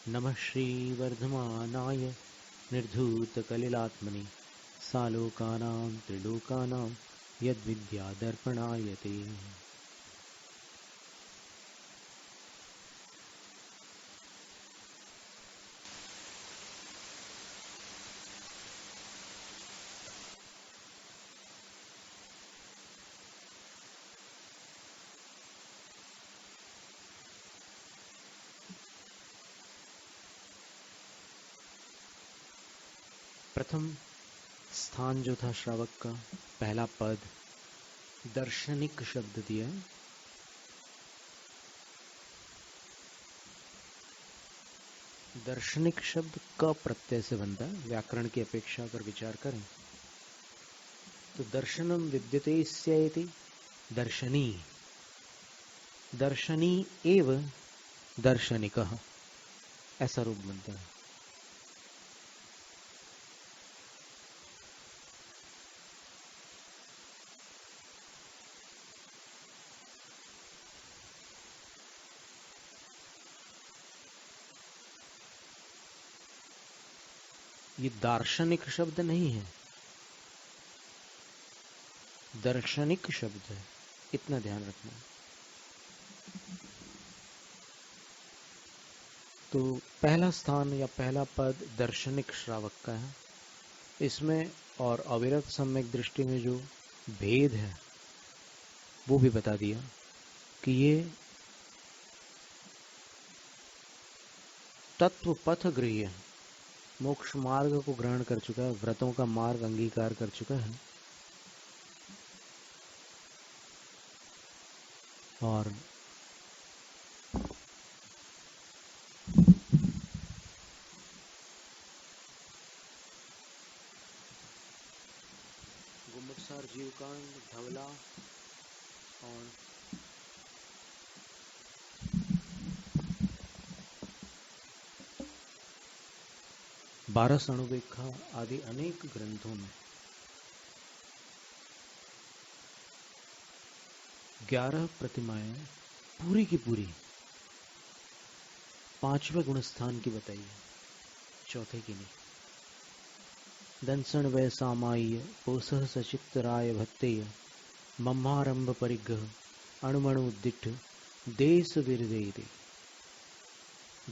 नमः श्रीवर्धमानाय निर्धूतकलिलात्मने सालोकानां त्रिलोकानां यद्विद्यादर्पणाय ते। प्रथम स्थान जो था श्रावक का, पहला पद दर्शनिक शब्द दिया। दर्शनिक शब्द क प्रत्यय से बनता है। व्याकरण की अपेक्षा अगर विचार करें तो दर्शनम विद्यते इत्येति दर्शनी, दर्शनी एव दर्शनिकः, ऐसा रूप बनता है। ये दार्शनिक शब्द नहीं है, दर्शनिक शब्द है, इतना ध्यान रखना। तो पहला स्थान या पहला पद दर्शनिक श्रावक का है। इसमें और अविरत सम्यक दृष्टि में जो भेद है वो भी बता दिया कि ये तत्व पथ गृह्य है, मोक्ष मार्ग को ग्रहण कर चुका है, व्रतों का मार्ग अंगीकार कर चुका है। और गुम्मटसार जीवकांड, धवला और बारस अणुवेखा आदि अनेक ग्रंथों में 11 प्रतिमाएं पूरी की पूरी 5वें गुणस्थान की बताई है, चौथे की नहीं। दंसन वै सामाय्य पोसह सचित्त राय भत्तेय मम्मारंभ परिग्रह अणुमणु उद्दिठ देश विरदेदे,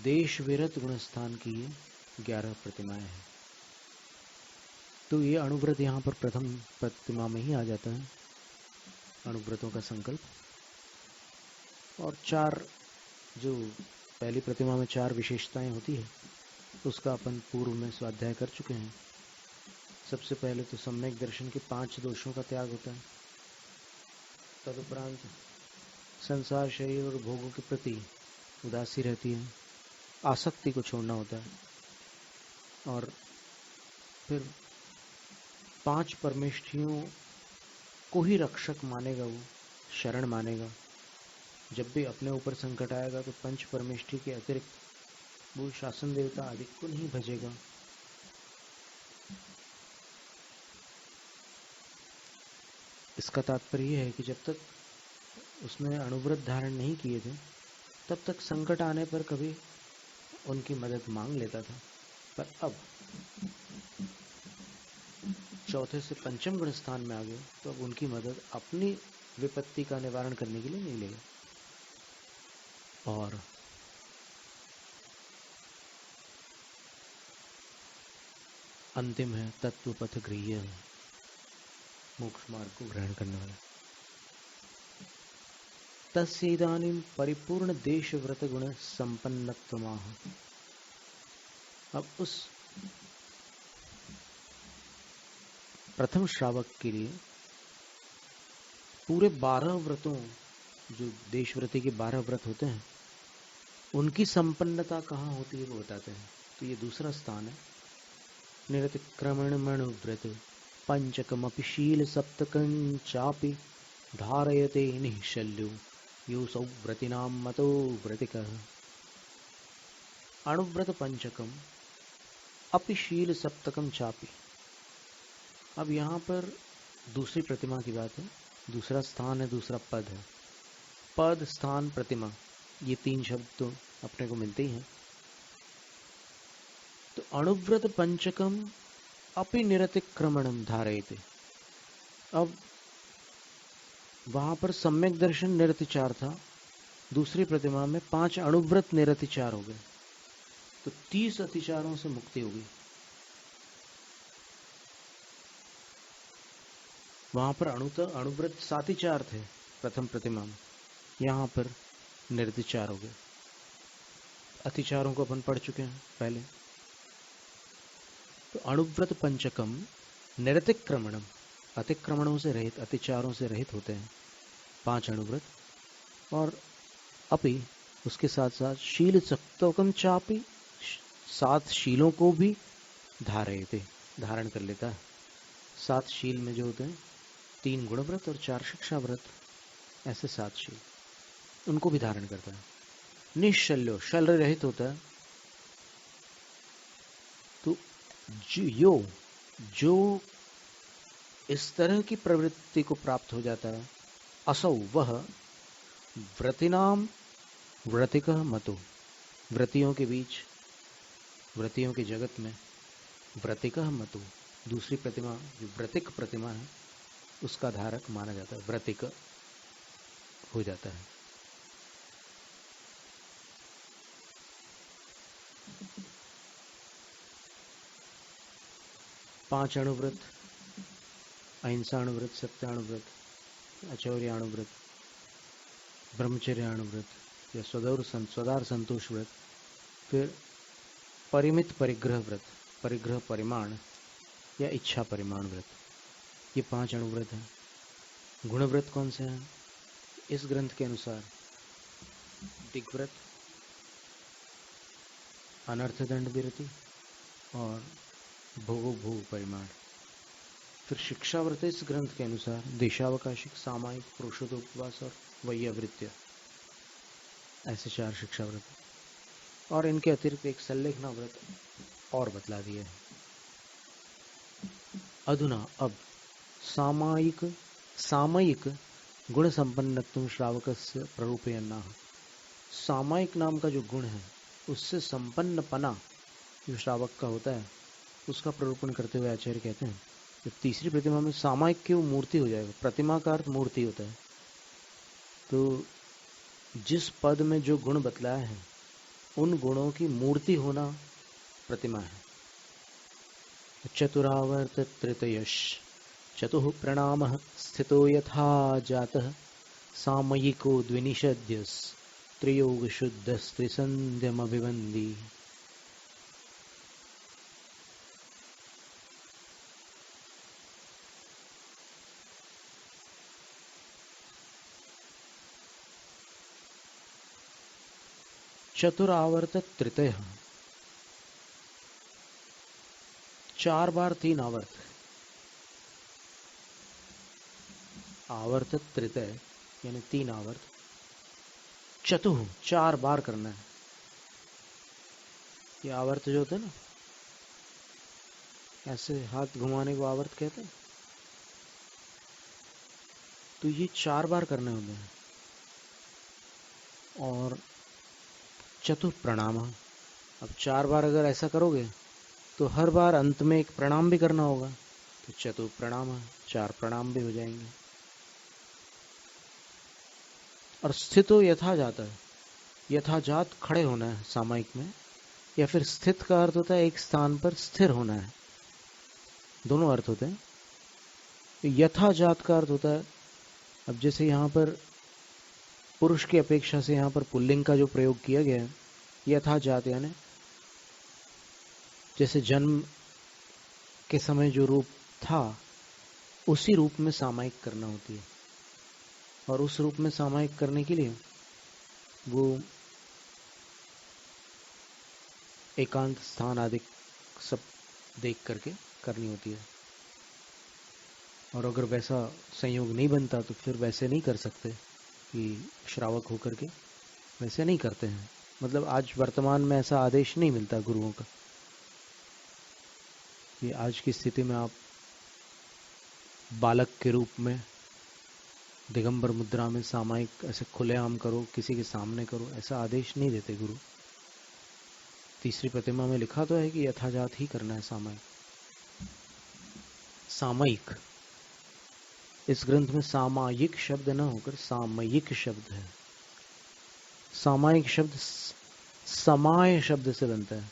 देश विरत गुणस्थान की ये 11 प्रतिमाएं हैं। तो ये अणुव्रत यहाँ पर प्रथम प्रतिमा में ही आ जाता है, अणुव्रतों का संकल्प। और 4 जो पहली प्रतिमा में 4 विशेषताएं होती है उसका अपन पूर्व में स्वाध्याय कर चुके हैं। सबसे पहले तो सम्यक दर्शन के 5 दोषों का त्याग होता है। तदुपरांत संसार शरीर और भोगों के प्रति उदासी रहती है, आसक्ति को छोड़ना होता है। और फिर 5 परमेष्ठियों को ही रक्षक मानेगा, वो शरण मानेगा। जब भी अपने ऊपर संकट आएगा तो 5 परमेष्ठि के अतिरिक्त वो शासन देवता आदि को नहीं भजेगा। इसका तात्पर्य यह है कि जब तक उसने अणुव्रत धारण नहीं किए थे तब तक संकट आने पर कभी उनकी मदद मांग लेता था, पर अब चौथे से पंचम गुण स्थान में आ गए तो अब उनकी मदद अपनी विपत्ति का निवारण करने के लिए नहीं लेगा। और अंतिम है तत्व पथ गृह्य, मोक्ष मार्ग को ग्रहण करने वाला। तस्यैदानीं परिपूर्ण देश व्रत गुण संपन्नत्वमाह। अब उस प्रथम श्रावक के लिए पूरे 12 व्रतों, जो देश व्रति के 12 व्रत होते हैं, उनकी संपन्नता कहाँ होती है वो बताते हैं। तो ये दूसरा स्थान है। निरतिक्रमण मणु व्रत पंचकमपि शील सप्तकं चापि धारयते निःशल्यो योऽसौ व्रतिनां मतो व्रतिकः। अणुव्रत पंचकम अपि शील सप्तकम चापि। अब यहाँ पर दूसरी प्रतिमा की बात है, दूसरा स्थान है, दूसरा पद है। पद, स्थान, प्रतिमा, ये 3 शब्द तो अपने को मिलते ही हैं। तो अणुव्रत पंचकम अपि निरतिक्रमणम धारयते। अब वहां पर सम्यक दर्शन निरतिचार था, दूसरी प्रतिमा में 5 अणुव्रत निरतिचार हो गए, तो 30 अतिचारों से मुक्ति होगी। वहां पर अणुव्रत सातिचार थे प्रथम प्रतिमा में, यहां पर निरतिचार हो गए। अतिचारों को अपन पढ़ चुके हैं पहले। तो अणुव्रत पंचकम निरतिक्रमणम, अतिक्रमणों से रहित, अतिचारों से रहित होते हैं 5 अणुव्रत। और अपि उसके साथ साथ शील सप्तकम चापी, 7 शीलों को भी धारयते, धारण कर लेता है। 7 शील में जो होते हैं 3 गुणव्रत और 4 शिक्षा व्रत, ऐसे 7 शील, उनको भी धारण करता है। निश्चल्यो, शल रहित होता है। तो जो इस तरह की प्रवृत्ति को प्राप्त हो जाता है, असौ वह व्रतिनाम व्रतिक मतो, व्रतियों के बीच, व्रतियों के जगत में व्रतिक मतो, दूसरी प्रतिमा जो व्रतिक प्रतिमा है उसका धारक माना जाता है, व्रतिक हो जाता है। पांच अणुव्रत, अहिंसाणुव्रत, सत्याणुव्रत, अचौर्याणुव्रत, ब्रह्मचर्याणुव्रत या स्वदार संतोष व्रत, फिर परिमित परिग्रह व्रत, परिग्रह परिमाण या इच्छा परिमाण व्रत, ये 5 अणुव्रत हैं। गुणव्रत कौन से हैं? इस ग्रंथ के अनुसार दिग्व्रत, अनर्थ दंड विरति और भोगो भोग परिमाण। फिर शिक्षा व्रत इस ग्रंथ के अनुसार देशावकाशिक, सामायिक, पुरुषोत्तोपवास और वैयावृत्य, ऐसे 4 शिक्षा व्रत। और इनके अतिरिक्त एक संलेखना व्रत और बतला दिया है। अधुना अब सामयिक गुण संपन्नत्वं श्रावकस्य प्ररूपयन्नाह, सामयिक नाम का जो गुण है उससे संपन्नपना जो श्रावक का होता है उसका प्ररूपण करते हुए आचार्य कहते हैं, जब तीसरी प्रतिमा में सामयिक की वो मूर्ति हो जाएगा, प्रतिमा का अर्थ मूर्ति होता है, तो जिस पद में जो गुण बतलाया है उन गुणों की मूर्ति होना प्रतिमा है। चतुरावर्त तृतयश चतुः प्रणामः स्थितो यथा जातः सामयिको द्विनिषद्यस् त्रियोग शुद्धस्त्रिसन्ध्यमभिवन्दी। चतुरावर्त तृतय, 4 बार 3 आवर्त, आवर्त तृतय यानी 3 आवर्त, चतुः 4 बार करना है। ये आवर्त जो होता है ना, ऐसे हाथ घुमाने को आवर्त कहते हैं, तो ये 4 बार करने होते हैं। और चतुः प्रणाम, अब 4 बार अगर ऐसा करोगे तो हर बार अंत में एक प्रणाम भी करना होगा, तो चतुः प्रणाम, 4 प्रणाम भी हो जाएंगे। और स्थितो यथा जाता है, यथाजात खड़े होना है सामयिक में, या फिर स्थित का अर्थ होता है एक स्थान पर स्थिर होना है, दोनों अर्थ होते हैं। यथाजात का अर्थ होता है, अब जैसे यहाँ पर पुरुष की अपेक्षा से यहाँ पर पुल्लिंग का जो प्रयोग किया गया है, यथाजात यानी जैसे जन्म के समय जो रूप था उसी रूप में सामयिक करना होती है। और उस रूप में सामयिक करने के लिए वो एकांत स्थान आदि सब देख करके करनी होती है। और अगर वैसा संयोग नहीं बनता तो फिर वैसे नहीं कर सकते कि श्रावक होकर के वैसे नहीं करते हैं। मतलब आज वर्तमान में ऐसा आदेश नहीं मिलता गुरुओं का कि आज की स्थिति में आप बालक के रूप में दिगंबर मुद्रा में सामयिक ऐसे खुलेआम करो, किसी के सामने करो, ऐसा आदेश नहीं देते गुरु। तीसरी प्रतिमा में लिखा तो है कि यथाजात ही करना है सामायिक। सामयिक, इस ग्रंथ में सामायिक शब्द न होकर सामयिक शब्द है। सामायिक शब्द समाय शब्द से बनता है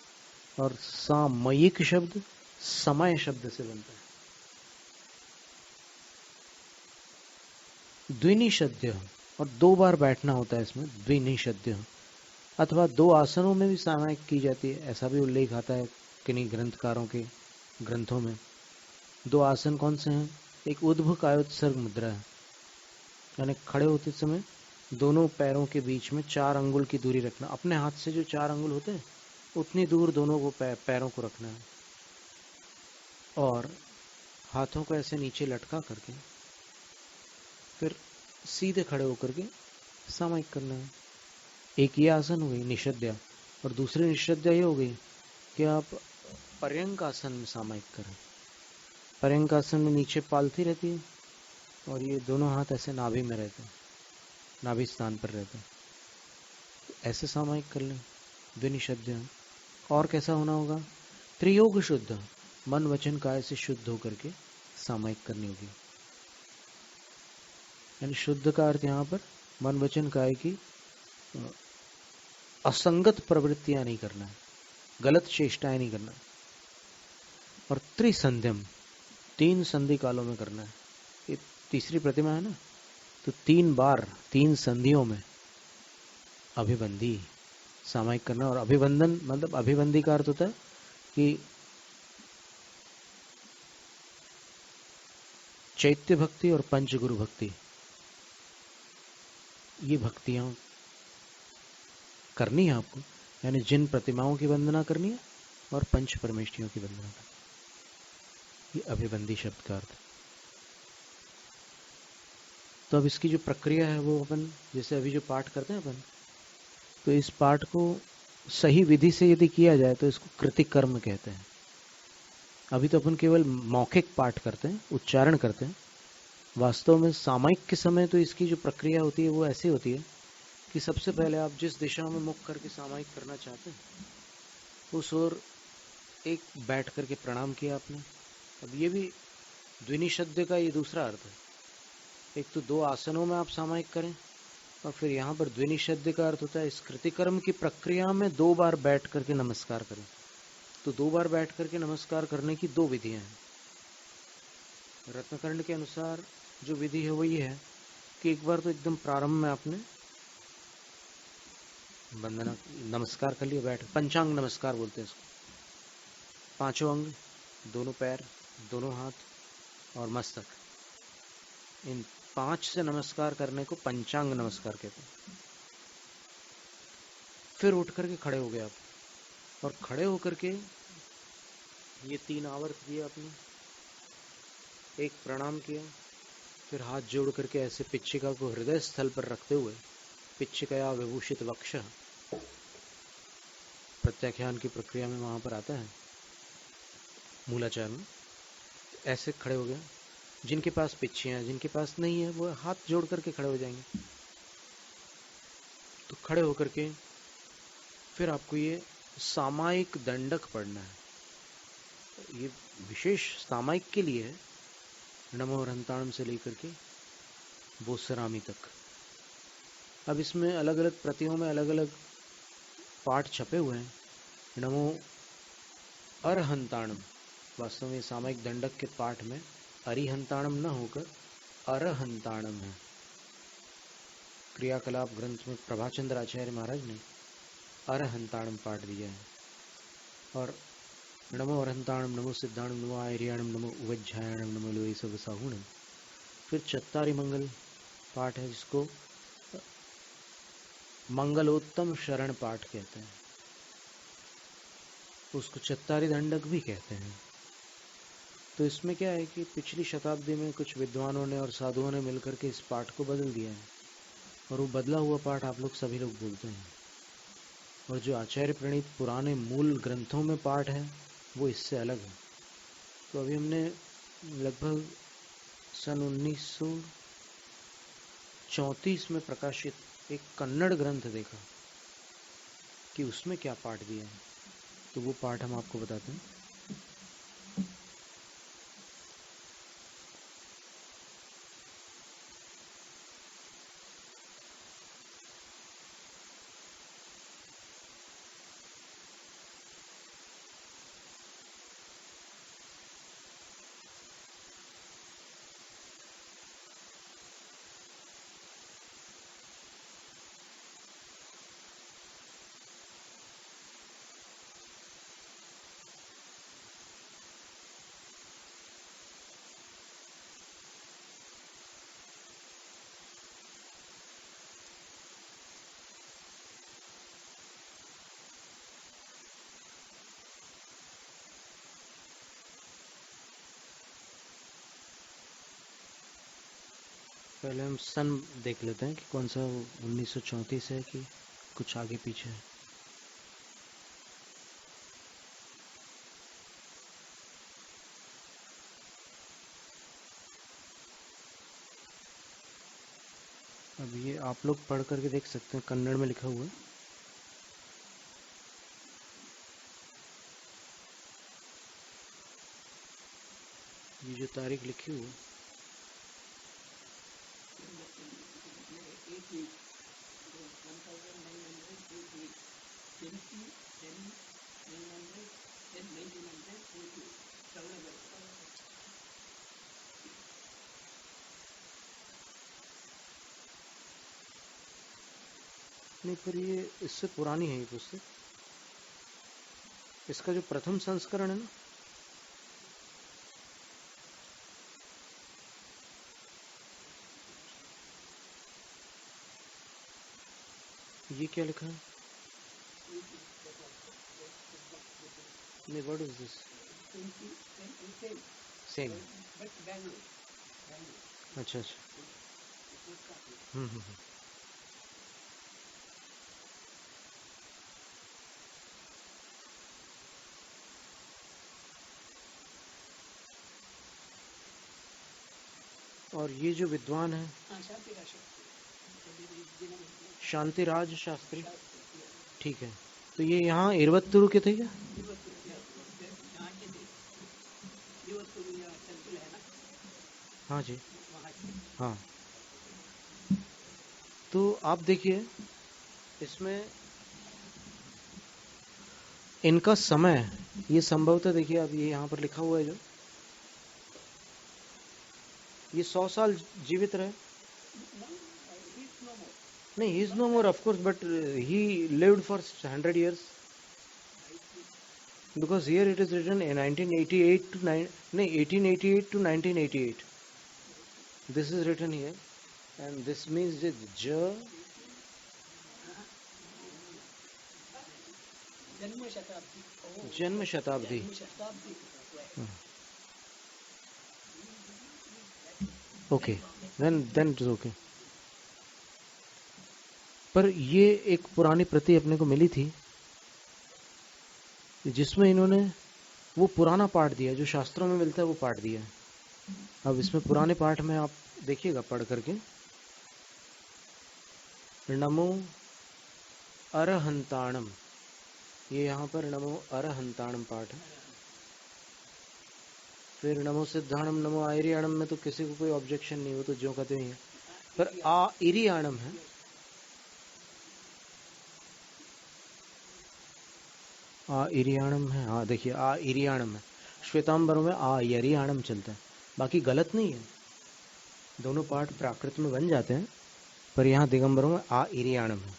और सामयिक शब्द समय शब्द से बनता है। द्विनिषद्य, और 2 बार बैठना होता है इसमें, द्विनिषद्य, अथवा 2 आसनों में भी सामायिक की जाती है, ऐसा भी उल्लेख आता है किन्हीं ग्रंथकारों के ग्रंथों में। 2 आसन कौन से हैं? एक ऊर्ध्व कायोत्सर्ग मुद्रा है, यानी खड़े होते समय दोनों पैरों के बीच में 4 अंगुल की दूरी रखना। अपने हाथ से जो 4 अंगुल होते हैं उतनी दूर दोनों को पैरों को रखना है, और हाथों को ऐसे नीचे लटका करके फिर सीधे खड़े होकर के सामायिक करना है। एक ये आसन हो गई निषद्या, और दूसरी निषद्या ये हो गई कि आप पर्यंक आसन में सामायिक करें। पर्यंक आसन में नीचे पालथी रहती है और ये दोनों हाथ ऐसे नाभि में रहते हैं, नाभि स्थान पर रहते हैं, ऐसे सामायिक कर लें द्विनिषद्या। और कैसा होना होगा? त्रियोग शुद्ध, मन वचन काया से शुद्ध होकर के सामायिक करनी होगी। यानी शुद्ध का अर्थ यहाँ पर मन वचन काया की असंगत प्रवृत्तियां नहीं करना है, गलत चेष्टाएं नहीं करना है। और त्रिसंध्यम, 3 संधि कालों में करना है। ये तीसरी प्रतिमा है ना, तो 3 बार 3 संधियों में अभिबंधी सामायिक करना। और अभिबंधन मतलब अभिबंधी का अर्थ होता है कि चैत्य भक्ति और पंचगुरु भक्ति, ये भक्तियां करनी है आपको, यानी जिन प्रतिमाओं की वंदना करनी है और पंच परमेष्ठियों की वंदना करनी, ये अभिबंधी शब्द का अर्थ। तो अब इसकी जो प्रक्रिया है वो अपन जैसे अभी जो पाठ करते हैं अपन, तो इस पाठ को सही विधि से यदि किया जाए तो इसको कृति कर्म कहते हैं। अभी तो अपन केवल मौखिक पाठ करते हैं, उच्चारण करते हैं। वास्तव में सामायिक के समय तो इसकी जो प्रक्रिया होती है वो ऐसी होती है कि सबसे पहले आप जिस दिशा में मुख करके सामायिक करना चाहते हैं उस ओर एक बैठ करके प्रणाम किया आपने। अब ये भी द्विनिषद्य का ये दूसरा अर्थ है। एक तो 2 आसनों में आप सामायिक करें, और फिर यहाँ पर द्विनिषद्य का अर्थ होता है इस कृतिकर्म की प्रक्रिया में 2 बार बैठ करके नमस्कार करें। तो 2 बार बैठ करके नमस्कार करने की 2 विधियां हैं। रत्नकर्ण के अनुसार जो विधि है वो ये है कि एक बार तो एकदम प्रारंभ में आपने वंदना नमस्कार कर लिया, बैठ पंचांग नमस्कार बोलते हैं इसको। 5 अंग, दोनों पैर, दोनों हाथ और मस्तक, इन 5 से नमस्कार करने को पंचांग नमस्कार कहते हैं। फिर उठ करके खड़े हो गए आप, और खड़े होकर के ये 3 आवर्त किया आपने, एक प्रणाम किया, फिर हाथ जोड़ करके ऐसे पिच्छिका को हृदय स्थल पर रखते हुए, पिच्छिकया विभूषित वक्ष, प्रत्याख्यान की प्रक्रिया में वहां पर आता है मूलाचार में, ऐसे खड़े हो गए। जिनके पास पिच्छियां, जिनके पास नहीं है वो हाथ जोड़ करके खड़े हो जाएंगे। तो खड़े होकर के फिर आपको ये सामायिक दंडक पढ़ना है। ये विशेष सामायिक के लिए है, नमो हरंताणम से लेकर के बोसरामी तक। अब इसमें अलग अलग प्रतियों में अलग अलग पाठ छपे हुए हैं। नमो अरहंताणम, वास्तव में सामायिक दंडक के पाठ में अरिहंताणम न होकर अरहंताणम है। क्रियाकलाप ग्रंथ में प्रभाचंद्र आचार्य महाराज ने अरहंताणम पाठ दिया है। और नमो अरहंताणम, नमो सिद्धाणम, नमो आयर्याणम, नमो उवज्झायाणम, नमो लोई सब साहुणम। फिर चत्तारी मंगल पाठ है जिसको मंगलोत्तम शरण पाठ कहते हैं, उसको चत्तारी दंडक भी कहते हैं। तो इसमें क्या है कि पिछली शताब्दी में कुछ विद्वानों ने और साधुओं ने मिलकर के इस पाठ को बदल दिया है, और वो बदला हुआ पाठ आप लोग सभी लोग बोलते हैं। और जो आचार्य प्रणीत पुराने मूल ग्रंथों में पाठ है वो इससे अलग है। तो अभी हमने लगभग सन 1934 में प्रकाशित एक कन्नड़ ग्रंथ देखा कि उसमें क्या पाठ दिया है। तो वो पाठ हम आपको बताते हैं। पहले हम सन देख लेते हैं कि कौन सा 1934 है कि कुछ आगे पीछे है। अब ये आप लोग पढ़ करके देख सकते हैं, कन्नड़ में लिखा हुआ है। ये जो तारीख लिखी हुई है, नहीं पर ये इससे पुरानी है ये पुस्तक। इसका जो प्रथम संस्करण है ना, ये क्या लिखा है? नहीं, व्हाट इज दिस? सेम। अच्छा अच्छा। हम्म। और ये जो विद्वान है शांतिराज शास्त्री, ठीक है। तो ये यहाँ इरवत्तूर के थे क्या? हाँ जी, हाँ। तो आप देखिए इसमें इनका समय, ये संभवतः देखिए अब ये यहाँ पर लिखा हुआ है जो ये 100 साल जीवित रहे। नहीं, he is no more of course, but he lived for 100 years, because here it is written in 1988 to 9, no, 1888 to 1988. This is written here, and this means that जन्म शताब्दी। Okay, then it is okay। पर ये एक पुरानी प्रति अपने को मिली थी जिसमें इन्होंने वो पुराना पाठ दिया जो शास्त्रों में मिलता है, वो पाठ दिया है। अब इसमें पुराने पाठ में आप देखिएगा पढ़ करके, नमो अरहंताणम, ये यहाँ पर नमो अरहंताणम पाठ है। फिर नमो सिद्धाणम नमो आयरियाणम में तो किसी को कोई ऑब्जेक्शन नहीं, वो तो जो कहते हैं। पर आ इरियाणम है, आ इरियाणम है। हाँ देखिए, आ इरियाणम है। श्वेतांबरों में आ यरियाणम चलता है, बाकी गलत नहीं है, दोनों पाठ प्राकृत में बन जाते हैं, पर यहाँ दिगंबरों में आ इरियाणम है।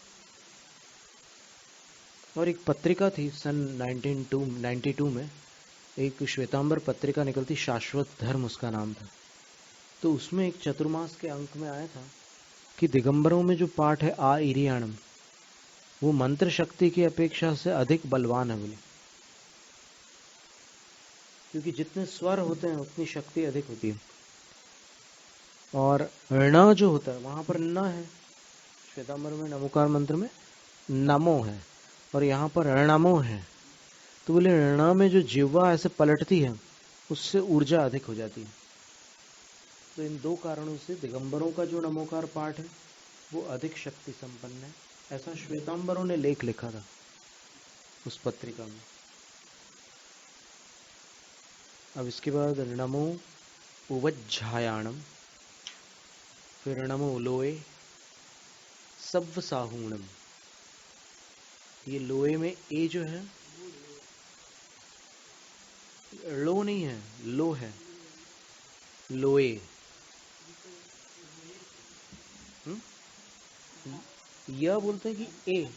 और एक पत्रिका थी सन 1992 में, एक श्वेतांबर पत्रिका निकलती, शाश्वत धर्म उसका नाम था। तो उसमें एक चतुर्मास के अंक में आया था कि दिगंबरों में जो पाठ है आ इरियाणम, वो मंत्र शक्ति की अपेक्षा से अधिक बलवान है बोले, क्योंकि जितने स्वर होते हैं उतनी शक्ति अधिक होती है। और ण जो होता है वहां पर न है, श्वेतांबर में नमोकार मंत्र में नमो है, और यहाँ पर रणमो है। तो बोले ऋणा में जो जिह्वा ऐसे पलटती है उससे ऊर्जा अधिक हो जाती है। तो इन दो कारणों से दिगंबरों का जो नमोकार पाठ है वो अधिक शक्ति संपन्न है, ऐसा श्वेतांबरों ने लेख लिखा था उस पत्रिका में। अब इसके बाद नमो उवज्झायाणम, फिर नमो लोए सव्वसाहूणम। ये लोए में ए जो है, लो नहीं है, लो है, लोए। यह बोलते हैं कि ए,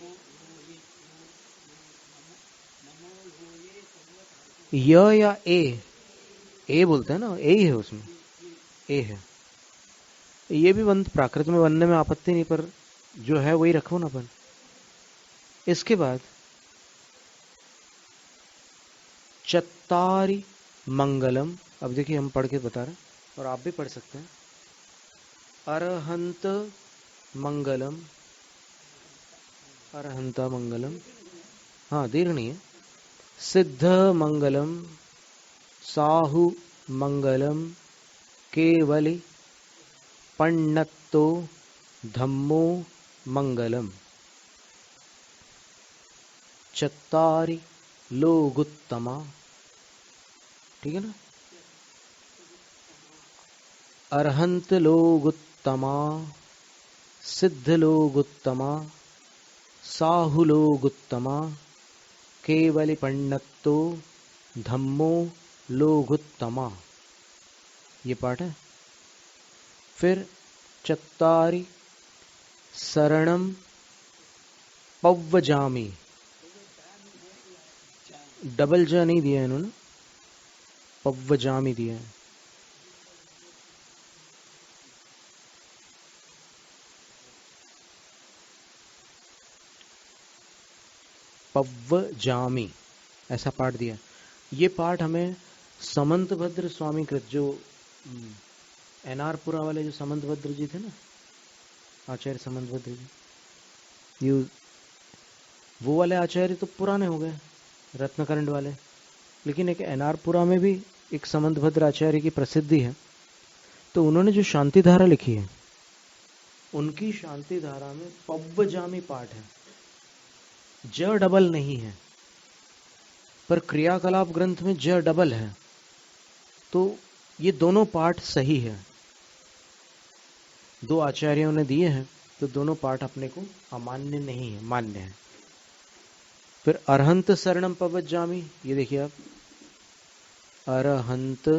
य या ए बोलते हैं ना, ए ही है उसमें, ए है। ये भी बंद प्राकृत में बनने में आपत्ति नहीं, पर जो है वही रखो ना अपन। इसके बाद चत्तारि मंगलम। अब देखिए हम पढ़ के बता रहे हैं और आप भी पढ़ सकते हैं। अरहंत मंगलम, अरहंता मंगलम, हाँ दीर्घ नहीं है। सिद्ध मंगलम, साहु मंगलम, केवली पण्णत्तो धम्मो मंगलम, चत्तारि लोगुत्तमा। ठीक है ना। अरहंत लोगुत्तमा, सिद्ध लोगुत्तमा, साहु लोगुत्तमा, केवली पण्णत्तो धम्मो लोगुत्तमा। ये पाठ है। फिर चत्तारि शरणम पव्वजामि, डबल ज नहीं दिया है इन्होंने, पव्वजामि दिया है। पव्वजामि ऐसा पाठ दिया। ये पाठ हमें समंतभद्र स्वामी कृत, जो एनआरपुरा वाले जो समंतभद्र जी थे ना, आचार्य समंतभद्र जी, ये वो वाले आचार्य तो पुराने हो गए, रत्नकरंड वाले। लेकिन एक एनआरपुरा में भी एक समंतभद्र आचार्य की प्रसिद्धि है। तो उन्होंने जो शांति धारा लिखी है, उनकी शांति धारा में पव्वजामि पाठ है, ज डबल नहीं है, पर क्रियाकलाप ग्रंथ में ज डबल है। तो ये दोनों पाठ सही है, दो आचार्यों ने दिए हैं, तो दोनों पाठ अपने को अमान्य नहीं है, मान्य है। फिर अरहंत शरणम पव्वजामि, ये देखिए आप, अरहंत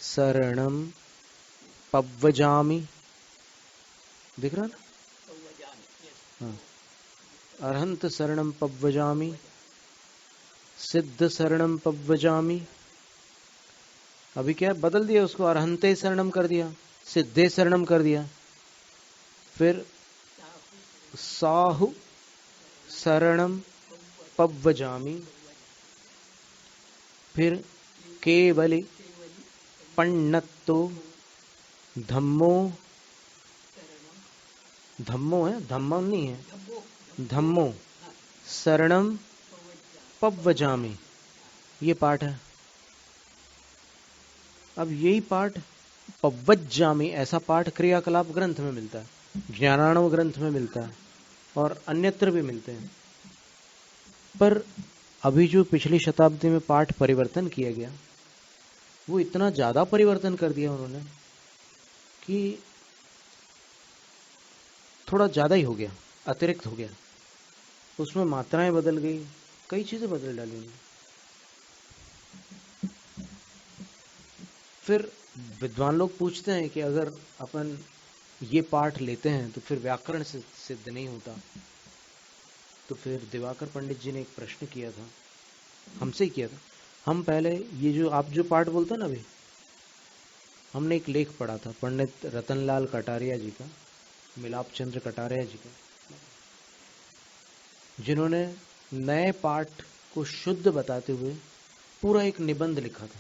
शरणम पव्वजामि, दिख रहा ना। हाँ, अरहंत शरणम पव्वजामि, सिद्ध शरणम पव्वजामि। अभी क्या बदल दिया उसको, अरहंते शरणम कर दिया, सिद्धे शरणम कर दिया। फिर साहु शरणम पव्वजामि, फिर केवली पण्णत्तो धम्मो, धम्मो है, धम्मम नहीं है, धम्मो शरणम पव्वजामि, ये पाठ है। अब यही पाठ पव्वजामि ऐसा पाठ क्रियाकलाप ग्रंथ में मिलता है, ज्ञानार्णव ग्रंथ में मिलता है और अन्यत्र भी मिलते हैं। पर अभी जो पिछली शताब्दी में पाठ परिवर्तन किया गया, वो इतना ज्यादा परिवर्तन कर दिया उन्होंने कि थोड़ा ज्यादा ही हो गया, अतिरिक्त हो गया। उसमें मात्राएं बदल गई, कई चीजें बदल डाली उन्होंने। फिर विद्वान लोग पूछते हैं कि अगर अपन ये पाठ लेते हैं तो फिर व्याकरण से सिद्ध नहीं होता। तो फिर दिवाकर पंडित जी ने एक प्रश्न किया था, हमसे ही किया था। हम पहले ये जो आप जो पाठ बोलते हैं ना, अभी हमने एक लेख पढ़ा था पंडित रतनलाल कटारिया जी का, मिलाप चंद्र कटारिया जी का, जिन्होंने नए पाठ को शुद्ध बताते हुए पूरा एक निबंध लिखा था।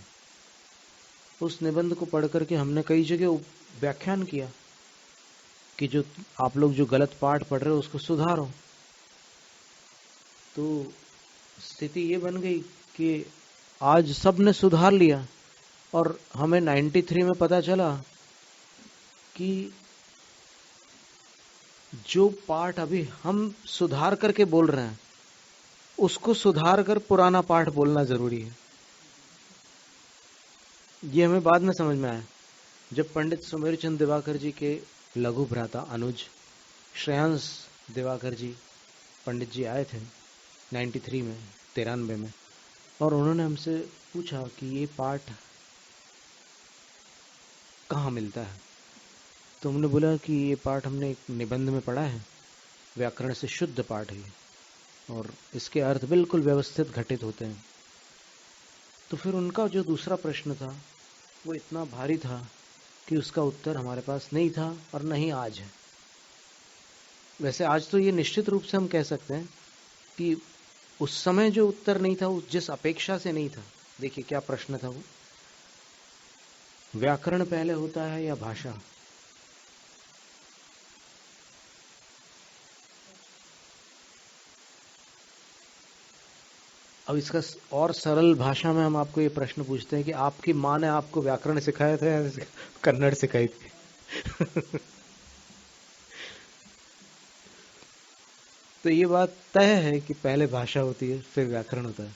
उस निबंध को पढ़ करके हमने कई जगह व्याख्यान किया कि जो आप लोग जो गलत पाठ पढ़ रहे हो उसको सुधारो। तो स्थिति ये बन गई कि आज सब ने सुधार लिया और हमें 93 में पता चला कि जो पाठ अभी हम सुधार करके बोल रहे हैं उसको सुधार कर पुराना पाठ बोलना जरूरी है। ये हमें बाद में समझ में आया जब पंडित सुमेरचंद दिवाकर जी के लघु भ्राता अनुज श्रेयांश दिवाकर जी पंडित जी आए थे 93 में, 93 में, और उन्होंने हमसे पूछा कि ये पाठ कहाँ मिलता है। तो हमने बोला कि ये पाठ हमने एक निबंध में पढ़ा है, व्याकरण से शुद्ध पाठ है और इसके अर्थ बिल्कुल व्यवस्थित घटित होते हैं। तो फिर उनका जो दूसरा प्रश्न था वो इतना भारी था कि उसका उत्तर हमारे पास नहीं था और नहीं आज है। वैसे आज तो ये निश्चित रूप से हम कह सकते हैं कि उस समय जो उत्तर नहीं था उस जिस अपेक्षा से नहीं था। देखिए क्या प्रश्न था वो, व्याकरण पहले होता है या भाषा? अब इसका और सरल भाषा में हम आपको ये प्रश्न पूछते हैं कि आपकी माँ ने आपको व्याकरण सिखाया था या कन्नड़ सिखाई थी? तो ये बात तय है कि पहले भाषा होती है फिर व्याकरण होता है।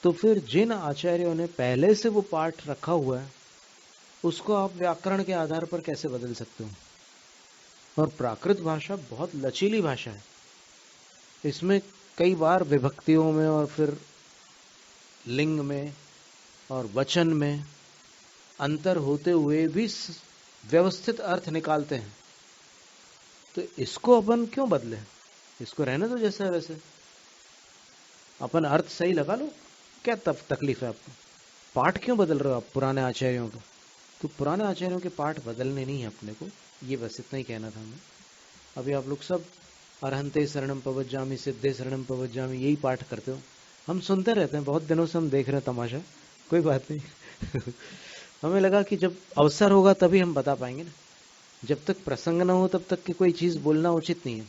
तो फिर जिन आचार्यों ने पहले से वो पाठ रखा हुआ है उसको आप व्याकरण के आधार पर कैसे बदल सकते हो? और प्राकृत भाषा बहुत लचीली भाषा है, इसमें कई बार विभक्तियों में और फिर लिंग में और वचन में अंतर होते हुए भी व्यवस्थित अर्थ निकालते हैं। तो इसको अपन क्यों बदले? इसको रहने दो जैसा है वैसे, अपन अर्थ सही लगा लो, क्या तकलीफ है आपको? पाठ क्यों बदल रहे हो आप पुराने आचार्यों का? तो पुराने आचार्यों के पाठ बदलने नहीं है अपने को, ये बस इतना ही कहना था हमें। अभी आप लोग सब अरहंते शरणम पवज्जामि सिद्धे शरणम पवज्जामि यही पाठ करते हो, हम सुनते रहते हैं, बहुत दिनों से हम देख रहे हैं तमाशा, कोई बात नहीं। हमें लगा कि जब अवसर होगा तभी हम बता पाएंगे ना, जब तक प्रसंग ना हो तब तक की कोई चीज बोलना उचित नहीं है।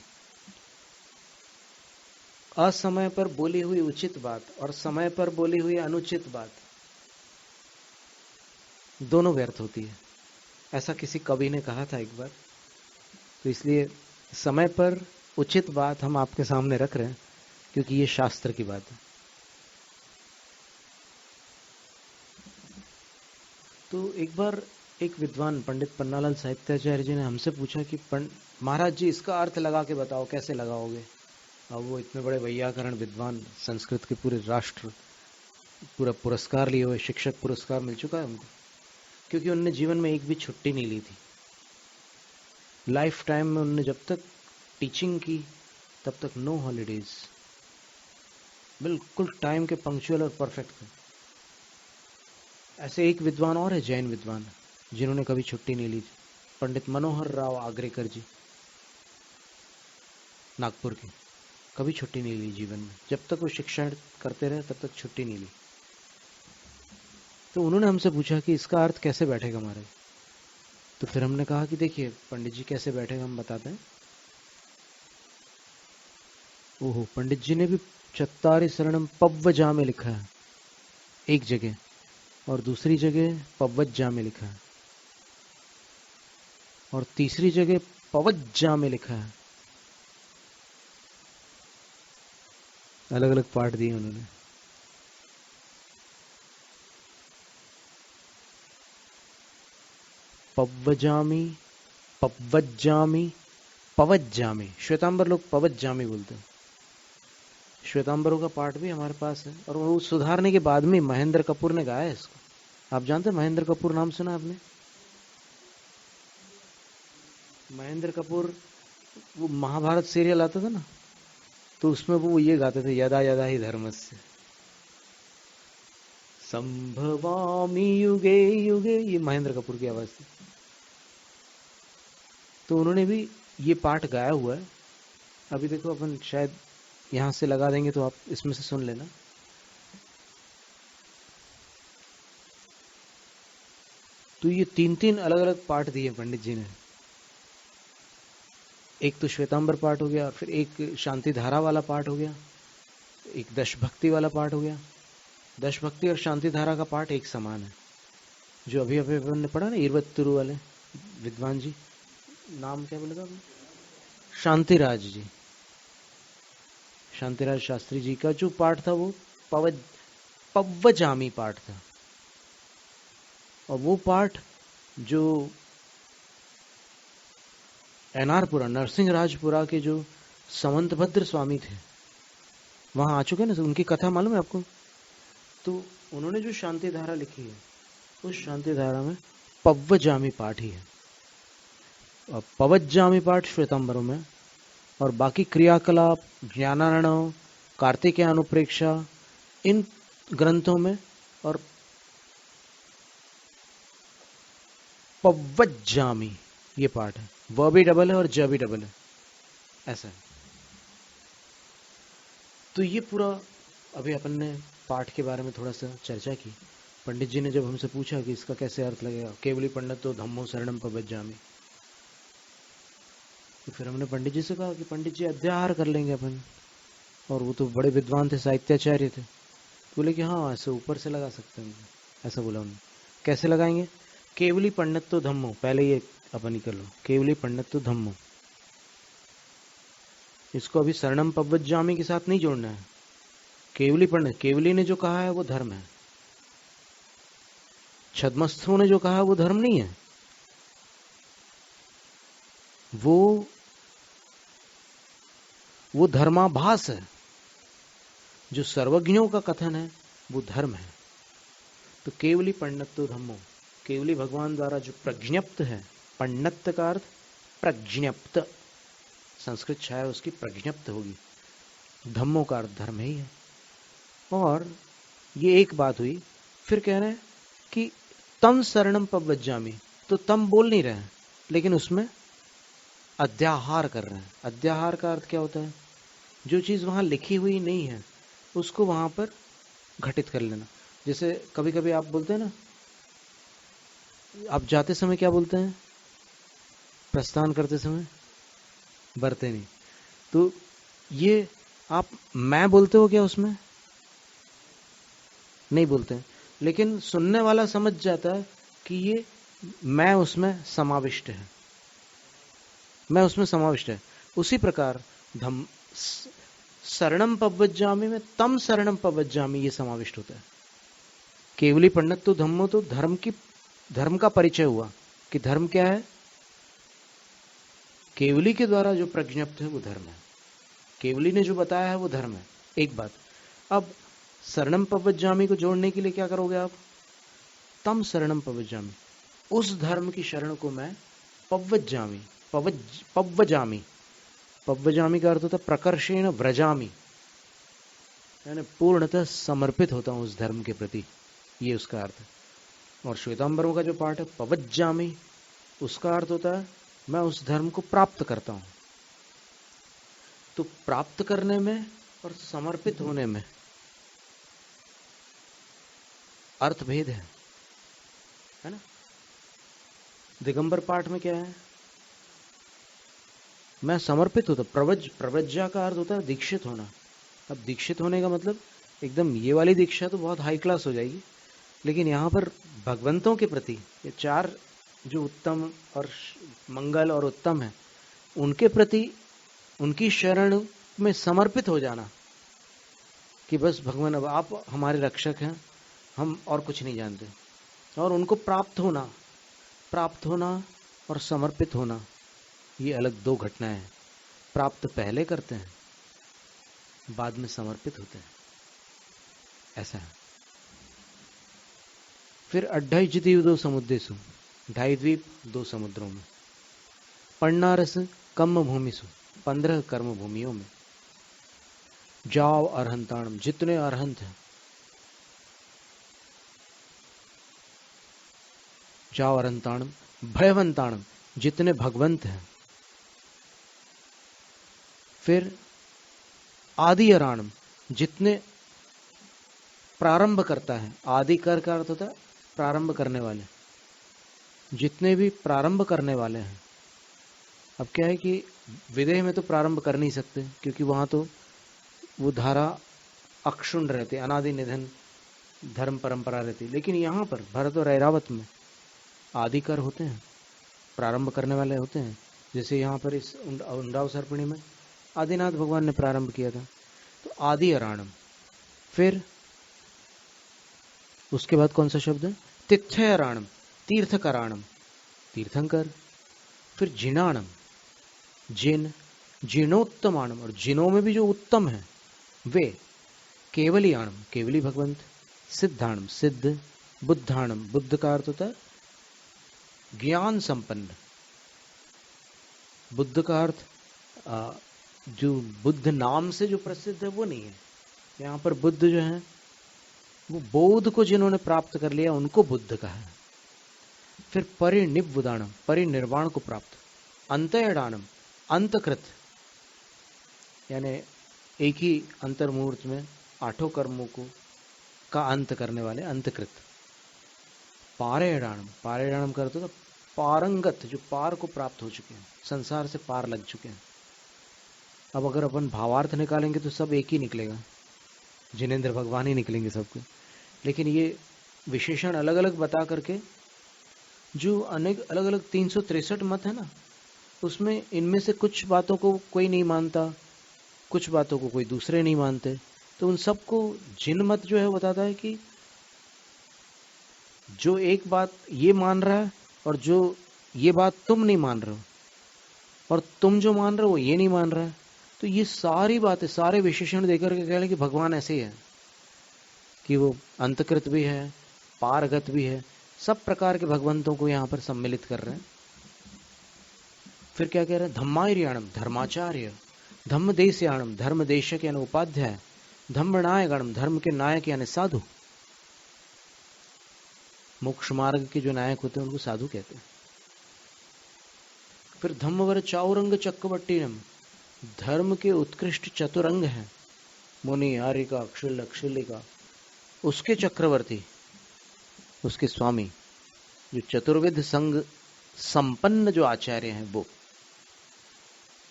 असमय पर बोली हुई उचित बात और समय पर बोली हुई अनुचित बात दोनों व्यर्थ होती है, ऐसा किसी कवि ने कहा था एक बार। तो इसलिए समय पर उचित बात हम आपके सामने रख रहे हैं क्योंकि ये शास्त्र की बात है। तो एक बार एक विद्वान पंडित पन्नालाल साहित्याचार्य जी ने हमसे पूछा कि महाराज जी इसका अर्थ लगा के बताओ, कैसे लगाओगे? अब वो इतने बड़े वैयाकरण विद्वान, संस्कृत के पूरे राष्ट्र पूरा पुरस्कार लिए हुए, शिक्षक पुरस्कार मिल चुका है उनको, क्योंकि उन्होंने जीवन में एक भी छुट्टी नहीं ली थी। लाइफ टाइम में उन्होंने जब तक टीचिंग की तब तक नो हॉलीडेज, बिल्कुल टाइम के पंक्चुअल और परफेक्ट थे। ऐसे एक विद्वान और है, जैन विद्वान, जिन्होंने कभी छुट्टी नहीं ली थी, पंडित मनोहर राव आग्रेकर जी, नागपुर के, कभी छुट्टी नहीं ली जीवन में, जब तक वो शिक्षण करते रहे तब तक छुट्टी नहीं ली। तो उन्होंने हमसे पूछा कि इसका अर्थ कैसे बैठेगा महाराज? तो फिर हमने कहा कि देखिए पंडित जी कैसे बैठेगा हम बताते हैं। ओहो, पंडित जी ने भी चत्तारि शरणम पव्वजा में लिखा है एक जगह, और दूसरी जगह पव्वज्जा में लिखा है, और तीसरी जगह पवज्जा में लिखा है। अलग अलग पाठ दिए उन्होंने। पव्वजामी, पव्वज्जामी, पवज्जामी। श्वेतांबर लोग पवज्जामी बोलते हैं। श्वेतांबरों का पाठ भी हमारे पास है, और वो सुधारने के बाद में महेंद्र कपूर ने गाया है इसको। आप जानते हैं महेंद्र कपूर, नाम सुना आपने? महेंद्र कपूर, वो महाभारत सीरियल आता था ना, तो उसमें वो ये गाते थे, यदा यदा ही धर्मस्य संभवामि युगे युगे, ये महेंद्र कपूर की आवाज थी। तो उन्होंने भी ये पाठ गाया हुआ है। अभी देखो अपन शायद यहां से लगा देंगे तो आप इसमें से सुन लेना। तो ये तीन तीन अलग अलग पाठ दिए पंडित जी ने। एक तो श्वेतांबर पाठ हो गया, फिर एक शांति धारा वाला पाठ हो गया, एक दशभक्ति वाला पाठ हो गया। दशभक्ति और शांति धारा का पाठ एक समान है। जो अभी अभी अपन ने पढ़ा ना, इरवत्तुरु वाले विद्वान जी, नाम क्या बोले था आपने? शांतिराज जी, शांतिराज शास्त्री जी का जो पाठ था वो पव्वजामी पाठ था। और वो पाठ जो एनआरपुरा नरसिंहराजपुरा के जो समंतभद्र स्वामी थे वहां आ चुके ना, उनकी कथा मालूम है आपको? तो उन्होंने जो शांति धारा लिखी है उस शांति धारा में पव्वजामी पाठ ही है, और पवज्जामी पाठ श्वेतांबरों में, और बाकी क्रियाकलाप, ज्ञानार्णव, कार्तिकेय अनुप्रेक्षा इन ग्रंथों में, और पव्वज्जामी ये पाठ है, व भी डबल है और ज भी डबल है, ऐसा है। तो ये पूरा अभी अपन ने पाठ के बारे में थोड़ा सा चर्चा की। पंडित जी ने जब हमसे पूछा कि इसका कैसे अर्थ लगेगा, केवली पंडित तो धम्मो शरणम पवज्जामी, तो फिर हमने पंडित जी से कहा कि पंडित जी अध्याहार कर लेंगे अपन, और वो तो बड़े विद्वान थे, साहित्याचार्य थे। बोले कि हाँ ऐसे ऊपर से लगा सकते हैं, ऐसा बोला उन्होंने। कैसे लगाएंगे? केवली पंडित तो धम्मो, पहले ये अपन ही कर लो, केवली पंडित तो धम्मो, इसको अभी शरणम पवज्जामी के साथ नहीं जोड़ना है। केवली पंडित, केवली ने जो कहा है वो धर्म है, छद्मस्थों ने जो कहा है वो धर्म नहीं है, वो धर्माभास है। जो सर्वज्ञों का कथन है वो धर्म है। तो केवली पंडितो धम्मो, केवली भगवान द्वारा जो प्रज्ञप्त है, पंडित का अर्थ प्रज्ञप्त, संस्कृत छाया उसकी प्रज्ञप्त होगी, धम्मो का अर्थ धर्म ही है। और ये एक बात हुई। फिर कह रहे हैं कि तम शरणम पवज्जामी, तो तम बोल नहीं रहे हैं लेकिन उसमें अध्याहार कर रहे हैं। अध्याहार का अर्थ क्या होता है? जो चीज वहां लिखी हुई नहीं है उसको वहां पर घटित कर लेना। जैसे कभी कभी आप बोलते हैं ना, आप जाते समय क्या बोलते हैं? प्रस्थान करते समय बरते नहीं। तो ये आप मैं बोलते हो क्या? उसमें नहीं बोलते हैं, लेकिन सुनने वाला समझ जाता है कि ये मैं उसमें समाविष्ट है, मैं उसमें समाविष्ट है। उसी प्रकार धम शरणम पवज्जामी में तम शरणम पवज्जामी ये समाविष्ट होता है। केवली पंडित तो धम्मो, तो धर्म का परिचय हुआ कि धर्म क्या है। केवली के द्वारा जो प्रज्ञप्त है वो धर्म है, केवली ने जो बताया है वो धर्म है। एक बात। अब शरणम पवज्जामी को जोड़ने के लिए क्या करोगे आप? तम शरणम पवज्जामी, उस धर्म की शरण को मैं पवज्जामी, पवज्जामी, पवज्जामी का अर्थ होता है प्रकर्षेण व्रजामी, यानी पूर्णतः समर्पित होता हूं उस धर्म के प्रति, ये उसका अर्थ है। और श्वेतांबरों का जो पाठ है पवज्जामी, उसका अर्थ होता है मैं उस धर्म को प्राप्त करता हूं। तो प्राप्त करने में और समर्पित होने में अर्थभेद है ना? दिगंबर पाठ में क्या है? मैं समर्पित होता, प्रवज्जा का अर्थ होता है दीक्षित होना। अब दीक्षित होने का मतलब एकदम ये वाली दीक्षा तो बहुत हाई क्लास हो जाएगी, लेकिन यहाँ पर भगवंतों के प्रति ये चार जो उत्तम और मंगल और उत्तम है उनके प्रति उनकी शरण में समर्पित हो जाना कि बस भगवान अब आप हमारे रक्षक हैं, हम और कुछ नहीं जानते। और उनको प्राप्त होना और समर्पित होना ये अलग दो घटनाएं हैं। प्राप्त पहले करते हैं, बाद में समर्पित होते हैं, ऐसा है। फिर 28 द्वीप 2 समुद्रेषु, 2.5 द्वीप 2 समुद्रों में, पन्नारस कम्म भूमिसु, 15 कर्म भूमियों में, जाव अरहंताणम, जितने अरहंत हैं, जाव अरहंताणम, भयवंताणम, जितने भगवंत हैं, फिर आदि अराणम, जितने प्रारंभ करता है, आदि कर का अर्थ होता है प्रारंभ करने वाले, जितने भी प्रारंभ करने वाले हैं। अब क्या है कि विदेह में तो प्रारंभ कर नहीं सकते क्योंकि वहां तो वो धारा अक्षुण्ण रहती, अनादि निधन धर्म परंपरा रहती, लेकिन यहाँ पर भरत और ऐरावत में आदिकर होते हैं, प्रारंभ करने वाले होते हैं। जैसे यहाँ पर इस उंडाव सर्पिणी में आदिनाथ भगवान ने प्रारंभ किया था, तो आदि अराणम। फिर उसके बाद कौन सा शब्द है? तिथ्यराणम, तीर्थकराणम, तीर्थंकर। फिर जिनाणम, जिन, जिनोत्तमाणम, और जिनों में भी जो उत्तम है वे। केवलियाणम, केवली भगवंत। सिद्धाणम, सिद्ध। बुद्धाणम, बुद्ध का अर्थ होता है ज्ञान संपन्न। बुद्ध का अर्थ जो बुद्ध नाम से जो प्रसिद्ध है वो नहीं है। यहाँ पर बुद्ध जो है वो बोध को जिन्होंने प्राप्त कर लिया उनको बुद्ध कहा है। फिर परिनिब्बुदाणम, परिनिर्वाण को प्राप्त। अंतयडाणम, अंतकृत, यानी एक ही अंतर्मुहूर्त में आठों कर्मों को का अंत करने वाले अंतकृत। पारेयडाणम, पारेयडाणम का अर्थ होता पारंगत, जो पार को प्राप्त हो चुके हैं, संसार से पार लग चुके हैं। अब अगर अपन भावार्थ निकालेंगे तो सब एक ही निकलेगा, जिनेंद्र भगवान ही निकलेंगे सबके। लेकिन ये विशेषण अलग अलग बता करके जो अनेक अलग अलग 363 मत है ना, उसमें इनमें से कुछ बातों को कोई नहीं मानता, कुछ बातों को कोई दूसरे नहीं मानते। तो उन सबको जिन मत जो है बताता है कि जो एक बात ये मान रहा है और जो ये बात तुम नहीं मान रहे हो, और तुम जो मान रहे हो वो ये नहीं मान रहा है, तो ये सारी बातें, सारे विशेषण देकर के कह रहे हैं कि भगवान ऐसे ही है कि वो अंतकृत भी है, पारगत भी है। सब प्रकार के भगवंतों को यहाँ पर सम्मिलित कर रहे हैं। फिर क्या कह रहे हैं? धम्मार्याणम, धर्माचार्य। धम्म देशयाणम, धर्म देशक यानी उपाध्याय। धम्म नायकणम, धर्म के नायक यानी साधु। मोक्ष मार्ग के जो नायक होते हैं उनको साधु कहते हैं। फिर धम्मवर चाउरंग चक्रवर्तीनम, धर्म के उत्कृष्ट चतुरंग हैं। मुनि, आर्यिका, अक्षिलिका, उसके चक्रवर्ती, उसके स्वामी, जो चतुर्विध संघ संपन्न जो आचार्य हैं, वो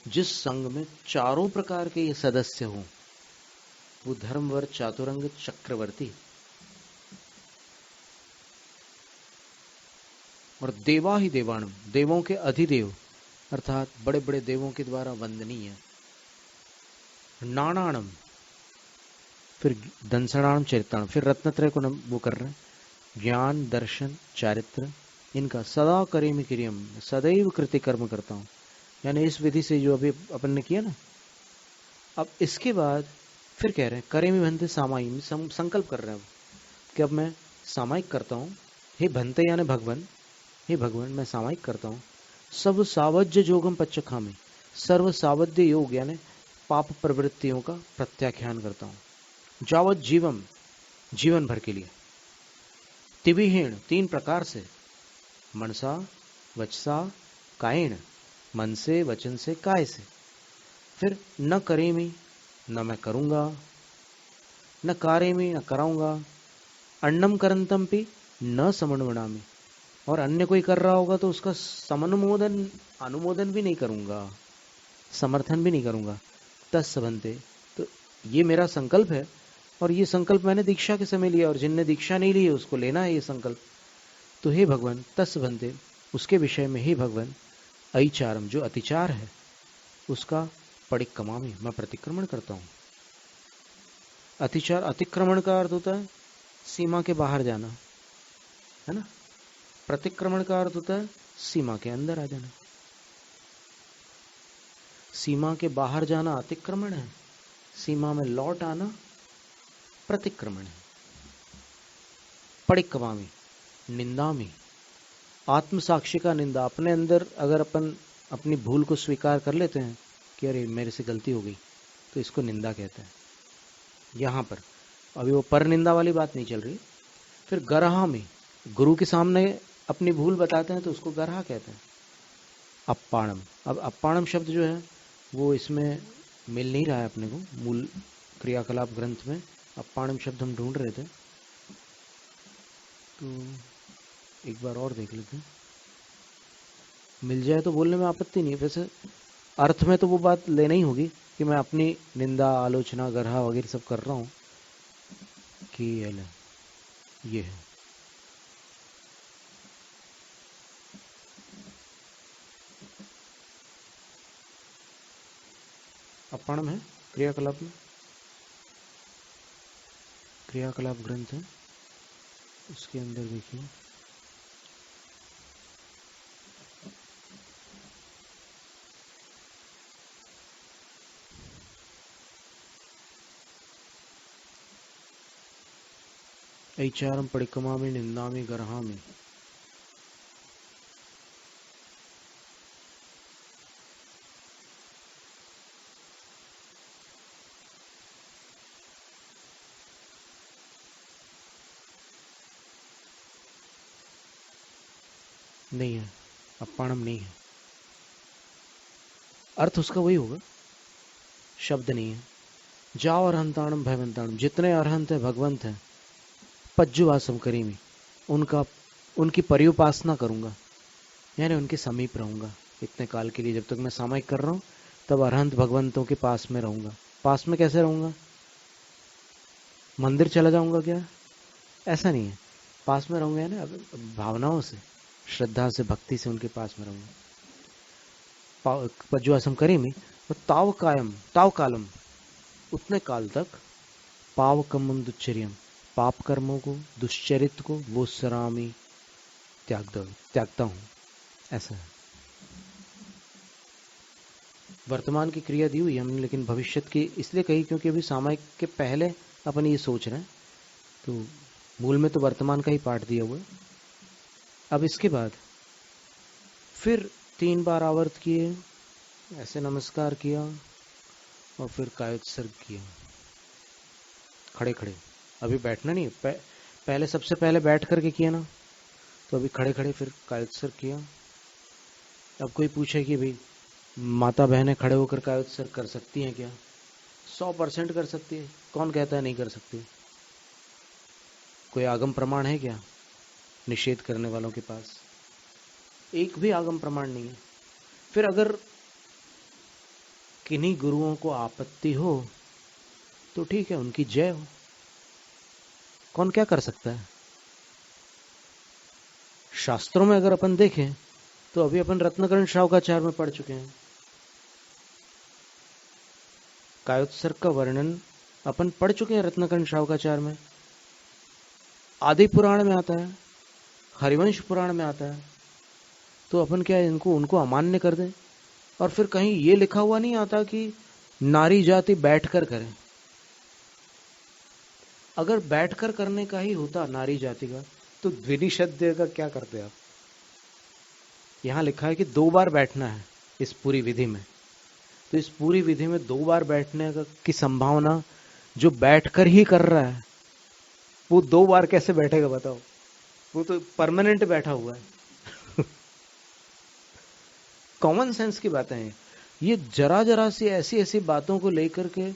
जिस संघ में चारों प्रकार के ये सदस्य हों, वो धर्मवर चातुरंग चक्रवर्ती। और देवा ही देवाणम, देवों के अधिदेव, अर्थात बड़े बड़े देवों के द्वारा वंदनीय। नाणाणम, फिर दंसणाणम चरित्राणम, फिर रत्नत्रय को वो कर रहे हैं, ज्ञान, दर्शन, चारित्र, इनका सदा करेमि क्रियम, सदैव कृत्य कर्म करता हूं। यानी इस विधि से जो अभी अपन ने किया ना, अब इसके बाद फिर कह रहे हैं करेमि भंते सामायिक, संकल्प कर रहे हैं कि अब मैं सामायिक करता हूं। हे भंते यानी भगवान, हे भगवान मैं सामायिक करता हूं। सब सावज्य योगम पच्चखामि, सर्व सावध्य योग यानी पाप प्रवृत्तियों का प्रत्याख्यान करता हूं। जावत जीवम, जीवन भर के लिए। तिविहीण, 3 प्रकार से। मनसा, वचसा, कायेण, मन से, वचन से, काय से। फिर न करेमी, न मैं करूंगा, न कारेमी, न कराऊंगा, अन्नम करंतम पी न समन्वणामी, और अन्य कोई कर रहा होगा तो उसका समनुमोदन, अनुमोदन भी नहीं करूंगा, समर्थन भी नहीं करूंगा। तस् बनते, तो ये मेरा संकल्प है, और ये संकल्प मैंने दीक्षा के समय लिया, और जिनने दीक्षा नहीं ली है उसको लेना है ये संकल्प। तो हे भगवान, तस् बनते, उसके विषय में हे भगवान, अतिचारम, जो अतिचार है उसका परिक्रमामि, मैं प्रतिक्रमण करता हूं। अतिचार, अतिक्रमण का अर्थ होता है सीमा के बाहर जाना, है ना। प्रतिक्रमण का अर्थ होता है सीमा के अंदर आ जाना। सीमा के बाहर जाना अतिक्रमण है, सीमा में लौट आना प्रतिक्रमण है। परिक्रमामि, निंदामि, आत्म साक्षी का निंदा। अपने अंदर अगर अपन अपनी भूल को स्वीकार कर लेते हैं कि अरे मेरे से गलती हो गई, तो इसको निंदा कहते हैं। यहां पर अभी वो पर निंदा वाली बात नहीं चल रही। फिर गरहामि, गुरु के सामने अपनी भूल बताते हैं तो उसको गरहा कहते हैं। अप्पाणम, अब अप्पाणम शब्द जो है वो इसमें मिल नहीं रहा है अपने को, मूल क्रियाकलाप ग्रंथ में अप्पाणम शब्द हम ढूंढ रहे थे, तो एक बार और देख लेते हैं। मिल जाए तो बोलने में आपत्ति नहीं, वैसे अर्थ में तो वो बात लेना ही होगी कि मैं अपनी निंदा, आलोचना, गरहा वगैरह सब कर रहा हूं कि ये है। अप्पाणम है क्रियाकलाप में, क्रियाकलाप ग्रंथ है उसके अंदर देखिए, ऐचारम परिक्रमा में निंदा में गरहा में, नहीं है, अपाणम नहीं है, अर्थ उसका वही होगा, शब्द नहीं है। जाओ अरहंताणम भयवंताणम, जितने अरहंत है भगवंत है, पज्जुवासम करीमी, उनका उनकी परिउपासना करूंगा, यानी उनके समीप रहूंगा इतने काल के लिए, जब तक मैं सामायिक कर रहा हूं तब अरहंत भगवंतों के पास में रहूंगा। पास में कैसे रहूंगा? मंदिर चला जाऊंगा क्या? ऐसा नहीं है, पास में रहूंगा ना, भावनाओं से, श्रद्धा से, भक्ति से उनके पास में रहूंगा। पज्जुआसम करीमी, और ताव कालम, उतने काल तक, पावकमम दुश्चर्यम, पाप कर्मों को, दुश्चरित को, वो सरामी, त्यागता हूं, ऐसा है। वर्तमान की क्रिया दी हुई हमने, लेकिन भविष्य की इसलिए कही क्योंकि अभी सामायिक के पहले अपन ये सोच रहे हैं, तो मूल में तो वर्तमान का ही पाठ दिया हुआ है। अब इसके बाद फिर 3 बार आवर्त किए, ऐसे नमस्कार किया और फिर कायोत्सर्ग किया, खड़े खड़े। अभी बैठना नहीं है, पहले सबसे पहले बैठ करके किया ना, तो अभी खड़े खड़े फिर कायोत्सर्ग किया। अब कोई पूछे कि भाई माता बहनें खड़े होकर कायोत्सर्ग कर सकती हैं क्या? 100% कर सकती है, कौन कहता है नहीं कर सकती? कोई आगम प्रमाण है क्या निषेध करने वालों के पास? एक भी आगम प्रमाण नहीं है। फिर अगर किन्हीं गुरुओं को आपत्ति हो तो ठीक है, उनकी जय हो, कौन क्या कर सकता है? शास्त्रों में अगर अपन देखें तो अभी अपन रत्नकर्ण शावकाचार्य में पढ़ चुके हैं, कायोत्सर्ग का वर्णन अपन पढ़ चुके हैं रत्नकर्ण शावकाचार्य में। आदि पुराण में आता है, हरिवंश पुराण में आता है, तो अपन क्या इनको उनको अमान्य कर दें? और फिर कहीं ये लिखा हुआ नहीं आता कि नारी जाति बैठकर करे। अगर बैठकर करने का ही होता नारी जाति का, तो द्विनिषद्य का क्या करते आप? यहां लिखा है कि 2 बार बैठना है इस पूरी विधि में, तो इस पूरी विधि में 2 बार बैठने की संभावना, जो बैठकर ही कर रहा है वो 2 बार कैसे बैठेगा बताओ? वो तो परमानेंट बैठा हुआ है। कॉमन सेंस की बातें हैं ये, जरा जरा सी ऐसी ऐसी बातों को लेकर के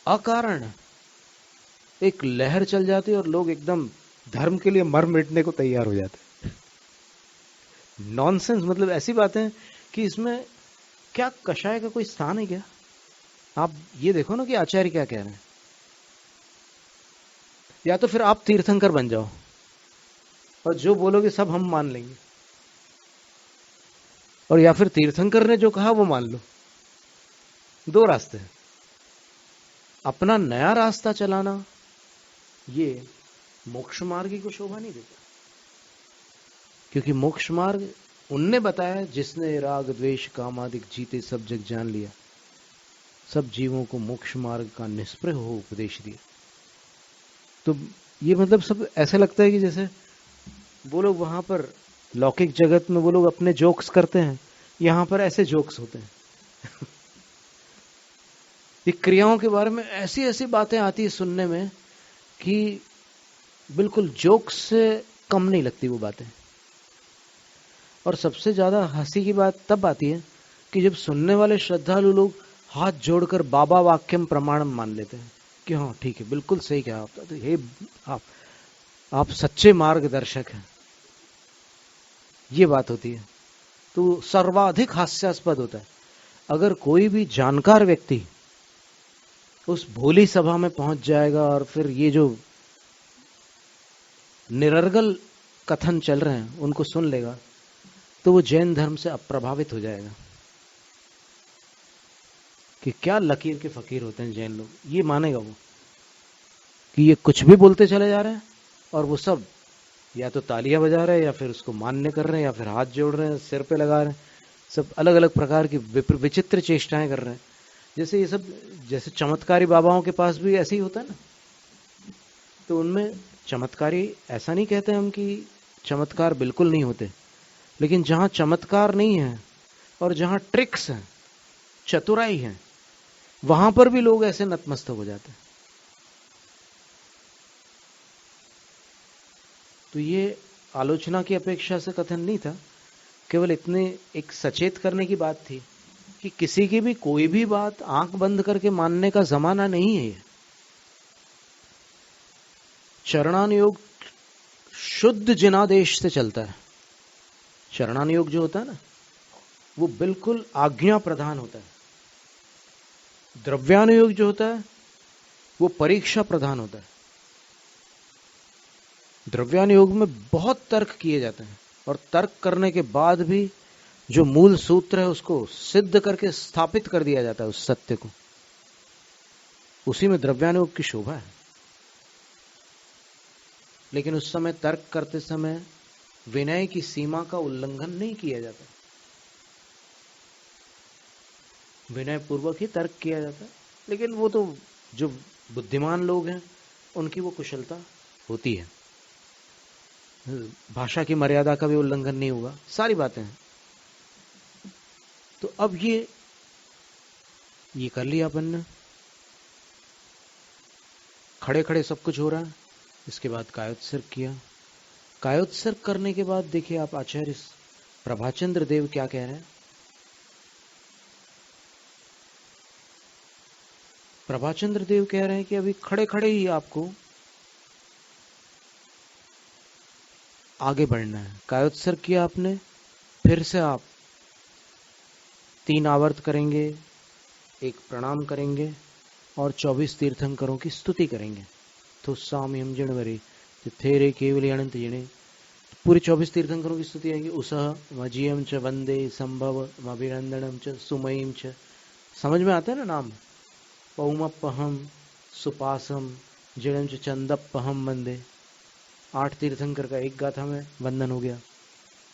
अकारण एक लहर चल जाती है और लोग एकदम धर्म के लिए मर मिटने को तैयार हो जाते। नॉनसेंस, मतलब ऐसी बातें कि इसमें क्या कषाय का कोई स्थान है क्या? आप ये देखो ना कि आचार्य क्या कह रहे हैं। या तो फिर आप तीर्थंकर बन जाओ और जो बोलोगे सब हम मान लेंगे, और या फिर तीर्थंकर ने जो कहा वो मान लो। 2 रास्ते हैं। अपना नया रास्ता चलाना ये मोक्ष मार्ग को शोभा नहीं देता, क्योंकि मोक्ष मार्ग उनने बताया जिसने राग द्वेष काम आदि जीते सब जग जान लिया, सब जीवों को मोक्ष मार्ग का निष्प्रह हो उपदेश दिया। तो ये मतलब सब ऐसा लगता है कि जैसे वो लोग वहां पर लौकिक जगत में वो लोग अपने जोक्स करते हैं, यहां पर ऐसे जोक्स होते हैं। ये क्रियाओं के बारे में ऐसी ऐसी बातें आती है सुनने में कि बिल्कुल जोक्स से कम नहीं लगती वो बातें। और सबसे ज्यादा हंसी की बात तब आती है कि जब सुनने वाले श्रद्धालु लोग हाथ जोड़कर बाबा वाक्यम प्रमाणम मान लेते हैं कि हाँ ठीक है, बिल्कुल सही कहा आप, तो हे आप सच्चे मार्गदर्शक हैं, ये बात होती है। तो सर्वाधिक हास्यास्पद होता है अगर कोई भी जानकार व्यक्ति उस भोली सभा में पहुंच जाएगा और फिर ये जो निरर्गल कथन चल रहे हैं उनको सुन लेगा, तो वो जैन धर्म से अप्रभावित हो जाएगा कि क्या लकीर के फकीर होते हैं जैन लोग। ये मानेगा वो कि ये कुछ भी बोलते चले जा रहे हैं और वो सब या तो तालियां बजा रहे हैं, या फिर उसको मान्य कर रहे हैं, या फिर हाथ जोड़ रहे हैं, सिर पे लगा रहे हैं, सब अलग अलग प्रकार की विचित्र चेष्टाएं कर रहे हैं। जैसे ये सब, जैसे चमत्कारी बाबाओं के पास भी ऐसे ही होता है ना। तो उनमें चमत्कारी, ऐसा नहीं कहते हम कि चमत्कार बिल्कुल नहीं होते, लेकिन जहां चमत्कार नहीं है और जहां ट्रिक्स हैं, चतुराई है, वहां पर भी लोग ऐसे नतमस्तक हो जाते हैं। तो ये आलोचना की अपेक्षा से कथन नहीं था, केवल इतने एक सचेत करने की बात थी कि किसी की भी कोई भी बात आंख बंद करके मानने का जमाना नहीं है ये। चरणानुयोग शुद्ध जिनादेश से चलता है। चरणानुयोग जो होता है ना, वो बिल्कुल आज्ञा प्रधान होता है। द्रव्यानुयोग जो होता है वो परीक्षा प्रधान होता है। द्रव्यानुयोग में बहुत तर्क किए जाते हैं, और तर्क करने के बाद भी जो मूल सूत्र है उसको सिद्ध करके स्थापित कर दिया जाता है, उस सत्य को। उसी में द्रव्यानुयोग की शोभा है। लेकिन उस समय तर्क करते समय विनय की सीमा का उल्लंघन नहीं किया जाता, विनय पूर्वक ही तर्क किया जाता है। लेकिन वो तो जो बुद्धिमान लोग हैं उनकी वो कुशलता होती है। भाषा की मर्यादा का भी उल्लंघन नहीं होगा, सारी बातें हैं। तो अब ये कर लिया अपन ने, खड़े खड़े सब कुछ हो रहा है। इसके बाद कायोत्सर्ग किया। कायोत्सर्ग करने के बाद देखिए आप आचार्य प्रभाचंद्र देव क्या कह रहे हैं। प्रभाचंद्र देव कह रहे हैं कि अभी खड़े खड़े ही आपको आगे बढ़ना है। कायोत्सर्ग किया आपने, फिर से आप 3 आवर्त करेंगे, एक प्रणाम करेंगे और 24 तीर्थंकरों की स्तुति करेंगे। तो साम्यम जिणवरे तेरे केवल अनंत जिणे, पूरे 24 तीर्थंकरों की स्तुति आएगी। उसह मजीयम च वंदे संभव अभिनंदनम च सुमयीम च, समझ में आता है ना नाम। पौमपहम सुपासम जिणम च चंदपहम वंदे, 8 तीर्थंकर का एक गाथा में वंदन हो गया।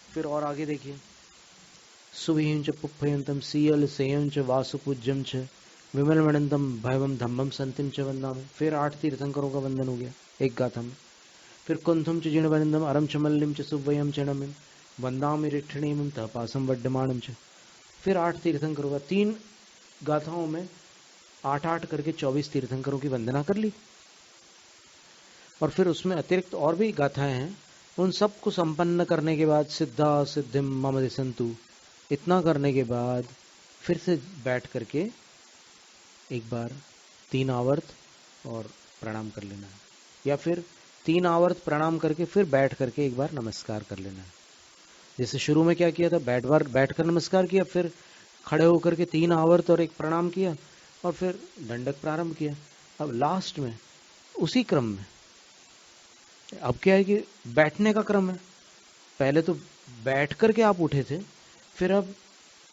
फिर और आगे देखिए, सुविहिं च पुप्पयंतम सीयल सेयं च वासुपूज्यम च विमलमणंतम भैवम धम्मम संतिम च वंदामि। फिर 8 तीर्थंकरों का वंदन हो गया एक गाथा में। फिर कुंथुम च जिणवरिंदम अरम च मल्लिम च सुव्वयम च नमिम वंदामि रिठणीमं तपासम वड्डमाणम च। फिर 8 तीर्थंकरों का, 3 गाथाओं में 8-8 करके 24 तीर्थंकरों की वंदना कर ली। और फिर उसमें अतिरिक्त और भी गाथाएं हैं। उन सबको संपन्न करने के बाद सिद्धा सिद्धिम मम दिसंतु, इतना करने के बाद फिर से बैठ करके एक बार 3 आवर्त और प्रणाम कर लेना है, या फिर 3 आवर्त प्रणाम करके फिर बैठ करके एक बार नमस्कार कर लेना है। जैसे शुरू में क्या किया था, बैठकर नमस्कार किया, फिर खड़े होकर के 3 आवर्त और एक प्रणाम किया, और फिर दंडक प्रारंभ किया। अब लास्ट में उसी क्रम में अब क्या है कि बैठने का क्रम है। पहले तो बैठ करके आप उठे थे, फिर अब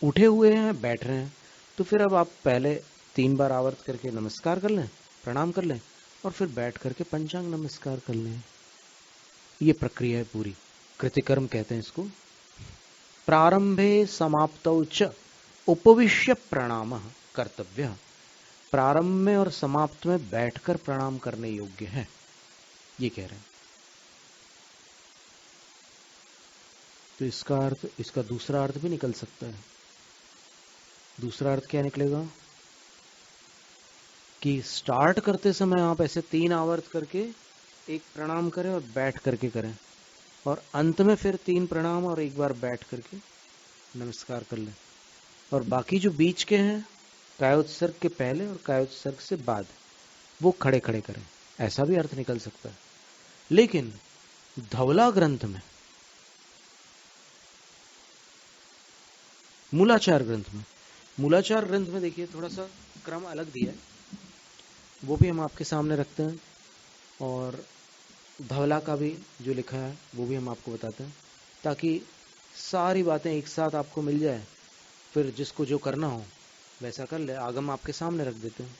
उठे हुए हैं, बैठ रहे हैं, तो फिर अब आप पहले 3 बार आवर्त करके नमस्कार कर लें, प्रणाम कर लें, और फिर बैठ करके पंचांग नमस्कार कर लें। ये प्रक्रिया है पूरी, कृतिकर्म कहते हैं इसको। प्रारंभे समाप्तौ च उपविश्य प्रणाम कर्तव्य, प्रारंभ में और समाप्त में बैठकर प्रणाम करने योग्य है, ये कह रहे हैं। तो इसका अर्थ, इसका दूसरा अर्थ भी निकल सकता है। दूसरा अर्थ क्या निकलेगा कि स्टार्ट करते समय आप ऐसे 3 आवर्त करके एक प्रणाम करें और बैठ करके करें, और अंत में फिर 3 प्रणाम और एक बार बैठ करके नमस्कार कर लें। और बाकी जो बीच के हैं, कायोत्सर्ग के पहले और कायोत्सर्ग से बाद, वो खड़े खड़े करें, ऐसा भी अर्थ निकल सकता है। लेकिन धवला ग्रंथ में, मूलाचार ग्रंथ में देखिए थोड़ा सा क्रम अलग दिया है, वो भी हम आपके सामने रखते हैं। और धवला का भी जो लिखा है वो भी हम आपको बताते हैं, ताकि सारी बातें एक साथ आपको मिल जाए। फिर जिसको जो करना हो वैसा कर ले। आगम आपके सामने रख देते हैं।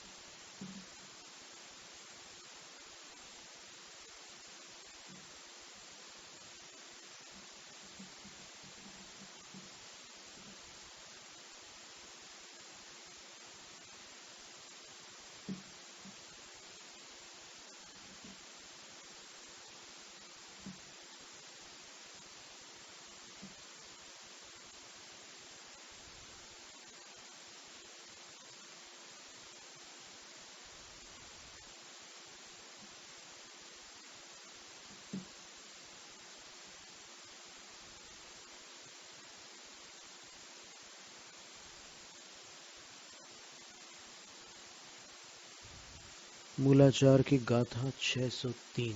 मूलाचार की गाथा 603।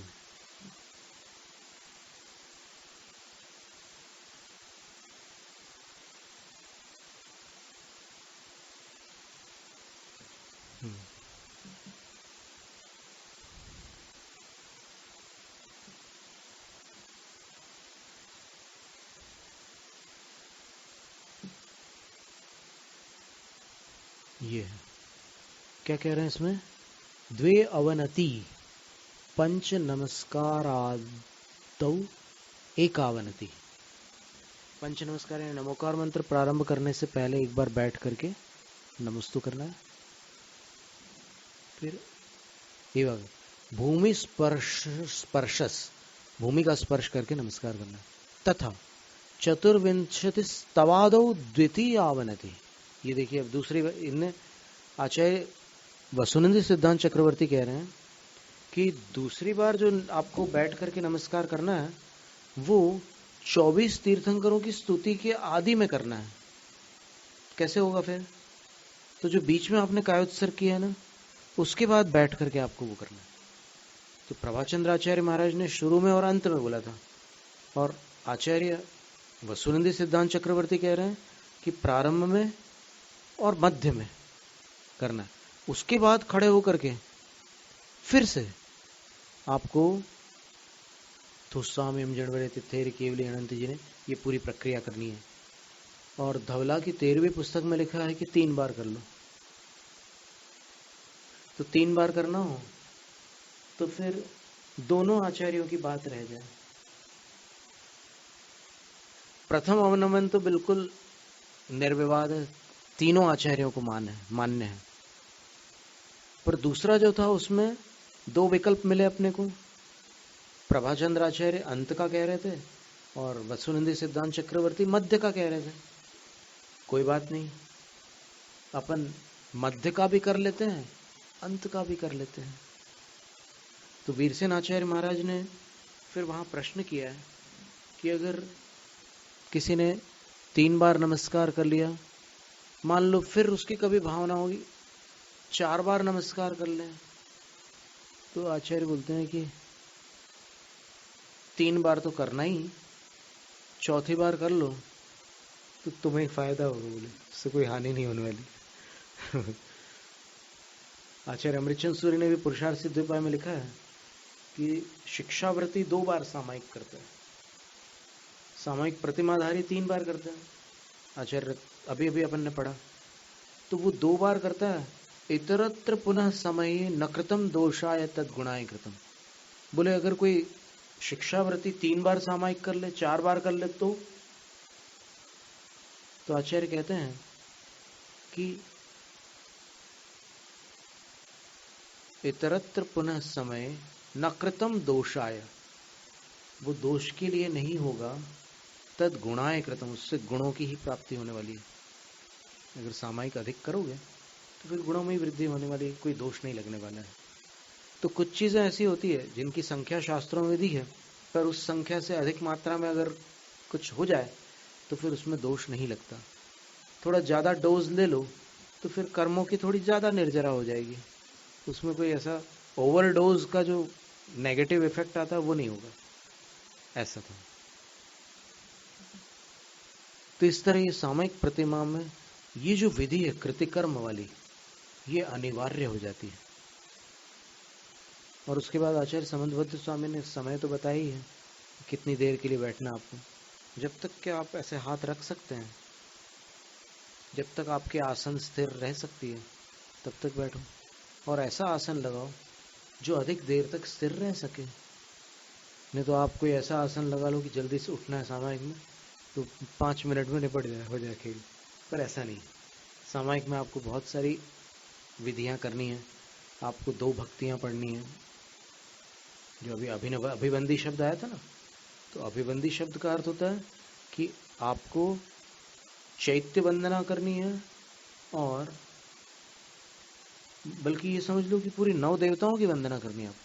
ये है। क्या कह रहे हैं इसमें? द्वे अवनति पंच नमस्कारादौ एकावनति। पंच नमस्कार यानी नमोकार मंत्र प्रारंभ करने से पहले एक बार बैठ करके नमस्तु करना है। फिर ये भूमि स्पर्शस, भूमि का स्पर्श करके नमस्कार करना है। तथा चतुर्विंशति स्तवादौ द्वितीय आवनति। ये देखिए अब दूसरी इनने आचार्य वसुनंदी सिद्धांत चक्रवर्ती कह रहे हैं कि दूसरी बार जो आपको बैठ करके नमस्कार करना है वो 24 तीर्थंकरों की स्तुति के आदि में करना है। कैसे होगा फिर? तो जो बीच में आपने कायोत्सर्ग किया है ना, उसके बाद बैठ करके आपको वो करना है। तो प्रभाचंद्र आचार्य महाराज ने शुरू में और अंत में बोला था, और आचार्य वसुनंदी सिद्धांत चक्रवर्ती कह रहे हैं कि प्रारंभ में और मध्य में करना है। उसके बाद खड़े होकर के फिर से आपको थुस्साम्यम जड़वरे तिथेर केवली अनंत जी ने ये पूरी प्रक्रिया करनी है। और धवला की 13वीं पुस्तक में लिखा है कि 3 बार कर लो। तो 3 बार करना हो तो फिर दोनों आचार्यों की बात रह जाए। प्रथम अवनमन तो बिल्कुल निर्विवाद है, तीनों आचार्यों को मान्य है। पर दूसरा जो था उसमें 2 विकल्प मिले अपने को। प्रभाचंद्र आचार्य अंत का कह रहे थे और वसुनंदी सिद्धांत चक्रवर्ती मध्य का कह रहे थे। कोई बात नहीं, अपन मध्य का भी कर लेते हैं, अंत का भी कर लेते हैं। तो वीरसेन आचार्य महाराज ने फिर वहां प्रश्न किया है कि अगर किसी ने 3 बार नमस्कार कर लिया, मान लो फिर उसकी कभी भावना होगी 4 बार नमस्कार कर लें, तो आचार्य बोलते हैं कि 3 बार तो करना ही, चौथी बार कर लो तो तुम्हें फायदा होगा, बोले इससे कोई हानि नहीं होने वाली। आचार्य अमृतचंद सूर्य ने भी पुरुषार्थ सिद्ध उपाय में लिखा है कि शिक्षावृत्ति 2 बार सामायिक करता है, सामायिक प्रतिमाधारी 3 बार करता है। आचार्य अभी अभी अपन ने पढ़ा, तो वो 2 बार करता है। इतरत्र पुनः समय न कृतम दोषाय तद गुणाय कृतम। बोले अगर कोई शिक्षावृत्ति 3 बार सामायिक कर ले, 4 बार कर ले तो आचार्य कहते हैं कि इतरत्र पुनः समय न कृतम दोषाय, वो दोष के लिए नहीं होगा, तद गुणाय कृतम, उससे गुणों की ही प्राप्ति होने वाली है। अगर सामायिक अधिक करोगे तो फिर गुणों में ही वृद्धि होने वाली है, कोई दोष नहीं लगने वाला है। तो कुछ चीजें ऐसी होती है जिनकी संख्या शास्त्रों में दी है, पर उस संख्या से अधिक मात्रा में अगर कुछ हो जाए तो फिर उसमें दोष नहीं लगता। थोड़ा ज्यादा डोज ले लो तो फिर कर्मों की थोड़ी ज्यादा निर्जरा हो जाएगी, उसमें कोई ऐसा ओवरडोज का जो नेगेटिव इफेक्ट आता है वो नहीं होगा। ऐसा था। तो इस तरह ये सामयिक प्रतिमा में ये जो विधि है कृतिकर्म वाली, ये अनिवार्य हो जाती है। और उसके बाद आचार्य समन्वय स्वामी ने समय तो बताया ही है, कितनी देर के लिए बैठना आपको। जब तक कि आप ऐसे हाथ रख सकते हैं, जब तक आपके आसन स्थिर रह सकती है, तब तक बैठो। और ऐसा आसन लगाओ जो अधिक देर तक स्थिर रह सके। नहीं तो आप कोई ऐसा आसन लगा लो कि जल्दी से उठना है सामायिक में तो 5 मिनट में निपट जाए, हो जाए खेल। पर ऐसा नहीं, सामायिक में आपको बहुत सारी विधियां करनी है। आपको 2 भक्तियां पढ़नी है। जो अभी अभिबंधी शब्द आया था ना, तो अभिबंधी शब्द का अर्थ होता है कि आपको चैत्य वंदना करनी है, और बल्कि ये समझ लो कि पूरी 9 देवताओं की वंदना करनी है आपको।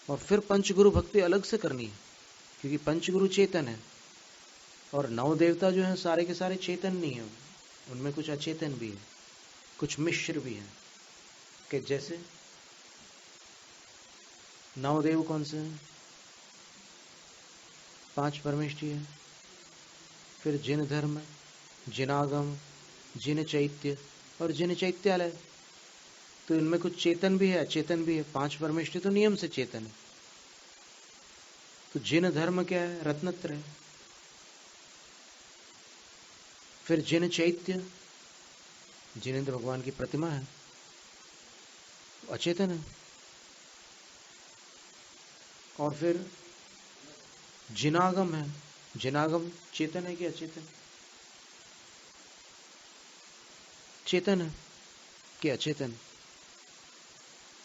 और फिर पंचगुरु भक्ति अलग से करनी है, क्योंकि पंचगुरु चेतन है और 9 देवता जो हैं सारे के सारे चेतन नहीं है, उनमें कुछ अचेतन भी है, कुछ मिश्र भी है। कि जैसे नवदेव कौन से हैं? 5 परमेष्ठी है। फिर जिन धर्म, जिनागम, जिन चैत्य और जिन चैत्यालय। तो इनमें कुछ चेतन भी है, अचेतन भी है। 5 परमेष्ठी तो नियम से चेतन है। तो जिन धर्म क्या है? रत्नत्रय। फिर जिन चैत्य, जिनेंद्र भगवान की प्रतिमा है, अचेतन है। और फिर जिनागम है। जिनागम चेतन है कि अचेतन? चेतन है कि अचेतन?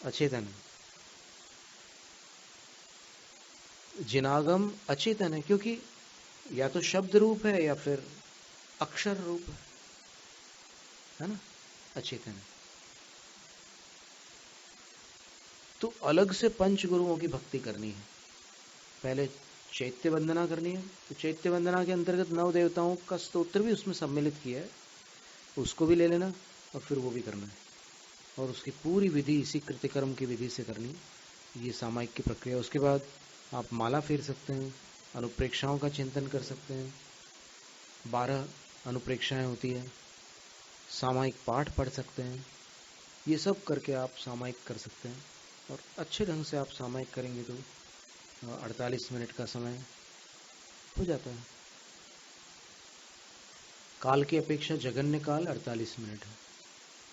अचेतन है। जिनागम अचेतन है क्योंकि या तो शब्द रूप है या फिर अक्षर रूप है ना? अचेतन है। तो अलग से पंच गुरुओं की भक्ति करनी है। पहले चैत्य वंदना करनी है। तो चैत्य वंदना के अंतर्गत 9 देवताओं का स्तोत्र भी उसमें सम्मिलित किया है, उसको भी ले लेना और फिर वो भी करना है। और उसकी पूरी विधि इसी कृतिकर्म की विधि से करनी, ये सामायिक की प्रक्रिया। उसके बाद आप माला फेर सकते हैं, अनुप्रेक्षाओं का चिंतन कर सकते हैं। 12 अनुप्रेक्षाएं होती है। सामायिक पाठ पढ़ सकते हैं। ये सब करके आप सामायिक कर सकते हैं। और अच्छे ढंग से आप सामायिक करेंगे तो 48 मिनट का समय हो जाता है। काल की अपेक्षा जगन्य काल 48 मिनट है।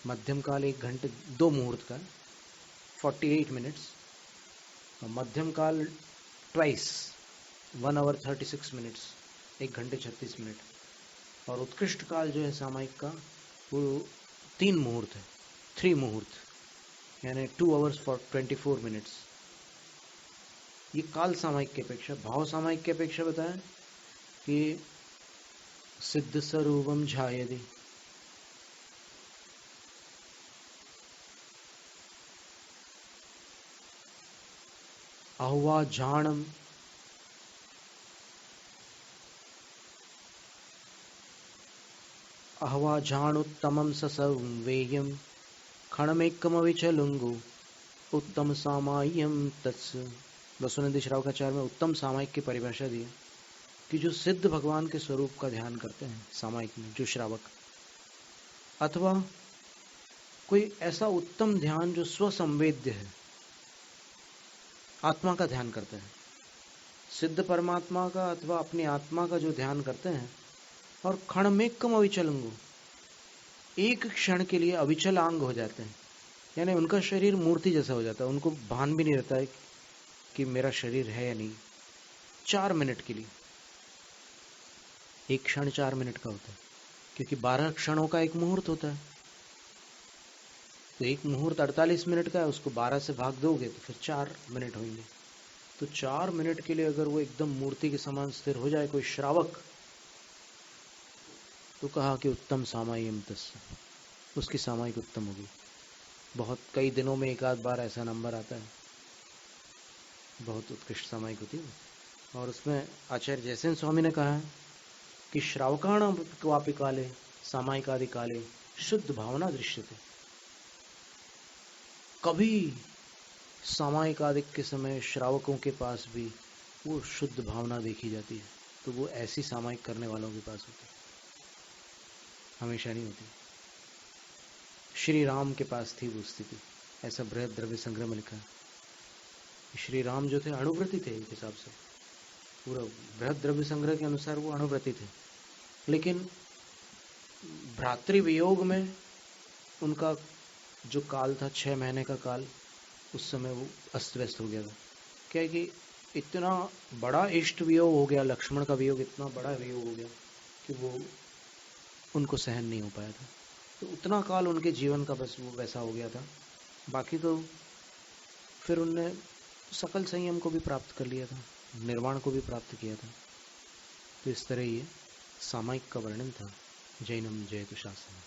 मध्यम काल 1 घंटे 2 मुहूर्त का 48 मिनट्स। और मध्यम काल ट्वाइस 1 आवर 36 मिनट्स, 1 घंटे 36 मिनट। और उत्कृष्ट काल जो है सामायिक का वो 3 मुहूर्त है, 3 मुहूर्त, यानी 2 आवर्स 24 मिनट्स। ये काल सामायिक की अपेक्षा। भाव सामायिक की अपेक्षा बताएं कि सिद्ध स्वरूपम ध्यायति, अहुवा झाणम, अहवा झाणुत्तमं ससंवेयं क्षणमेकमविचलुंगु उत्तम सामाय्यम तत्स। वसुनंदी श्रावकाचार्य में उत्तम सामायिक की परिभाषा दी है कि जो सिद्ध भगवान के स्वरूप का ध्यान करते हैं सामायिक में, जो श्रावक, अथवा कोई ऐसा उत्तम ध्यान जो स्वसंवेद्य है, आत्मा का ध्यान करते हैं, सिद्ध परमात्मा का अथवा अपनी आत्मा का जो ध्यान करते हैं, और क्षणमेकम अविचलंगु, एक क्षण के लिए अविचलांग हो जाते हैं, यानी उनका शरीर मूर्ति जैसा हो जाता है, उनको भान भी नहीं रहता है कि मेरा शरीर है या नहीं। 4 मिनट के लिए, एक क्षण 4 मिनट का होता है, क्योंकि 12 क्षणों का एक मुहूर्त होता है। तो एक मुहूर्त 48 मिनट का है, उसको 12 से भाग दोगे तो फिर 4 मिनट होंगे। तो 4 मिनट के लिए अगर वो एकदम मूर्ति के समान स्थिर हो जाए कोई श्रावक, तो कहा कि उत्तम सामायिक तस्य, उसकी सामायिक उत्तम होगी। बहुत कई दिनों में एक आध बार ऐसा नंबर आता है, बहुत उत्कृष्ट सामायिक होती है। और उसमें आचार्य जयसेन स्वामी ने कहा है कि श्रावकाणां वापि काले सामायिकादि काले शुद्ध भावना दृश्यते। कभी सामायिक आदि के समय श्रावकों के पास भी वो शुद्ध भावना देखी जाती है। तो वो ऐसी सामायिक करने वालों के पास होती है, हमेशा नहीं होती। श्री राम के पास थी वो स्थिति, ऐसा बृहद द्रव्य संग्रह में लिखा है। श्री राम जो थे अणुव्रती थे, एक हिसाब से पूरा बृहद द्रव्य संग्रह के अनुसार वो अणुव्रती थे, लेकिन भ्रातृ वियोग में उनका जो काल था 6 महीने का काल, उस समय वो अस्त व्यस्त हो गया था। क्या है कि इतना बड़ा इष्ट वियोग हो गया, लक्ष्मण का वियोग इतना बड़ा वियोग हो गया कि वो उनको सहन नहीं हो पाया था। तो उतना काल उनके जीवन का बस वो वैसा हो गया था। बाकी तो फिर उनने सकल संयम को भी प्राप्त कर लिया था, निर्वाण को भी प्राप्त किया था। तो इस तरह ये सामायिक का वर्णन था जैनम जयतु शास्त्र में।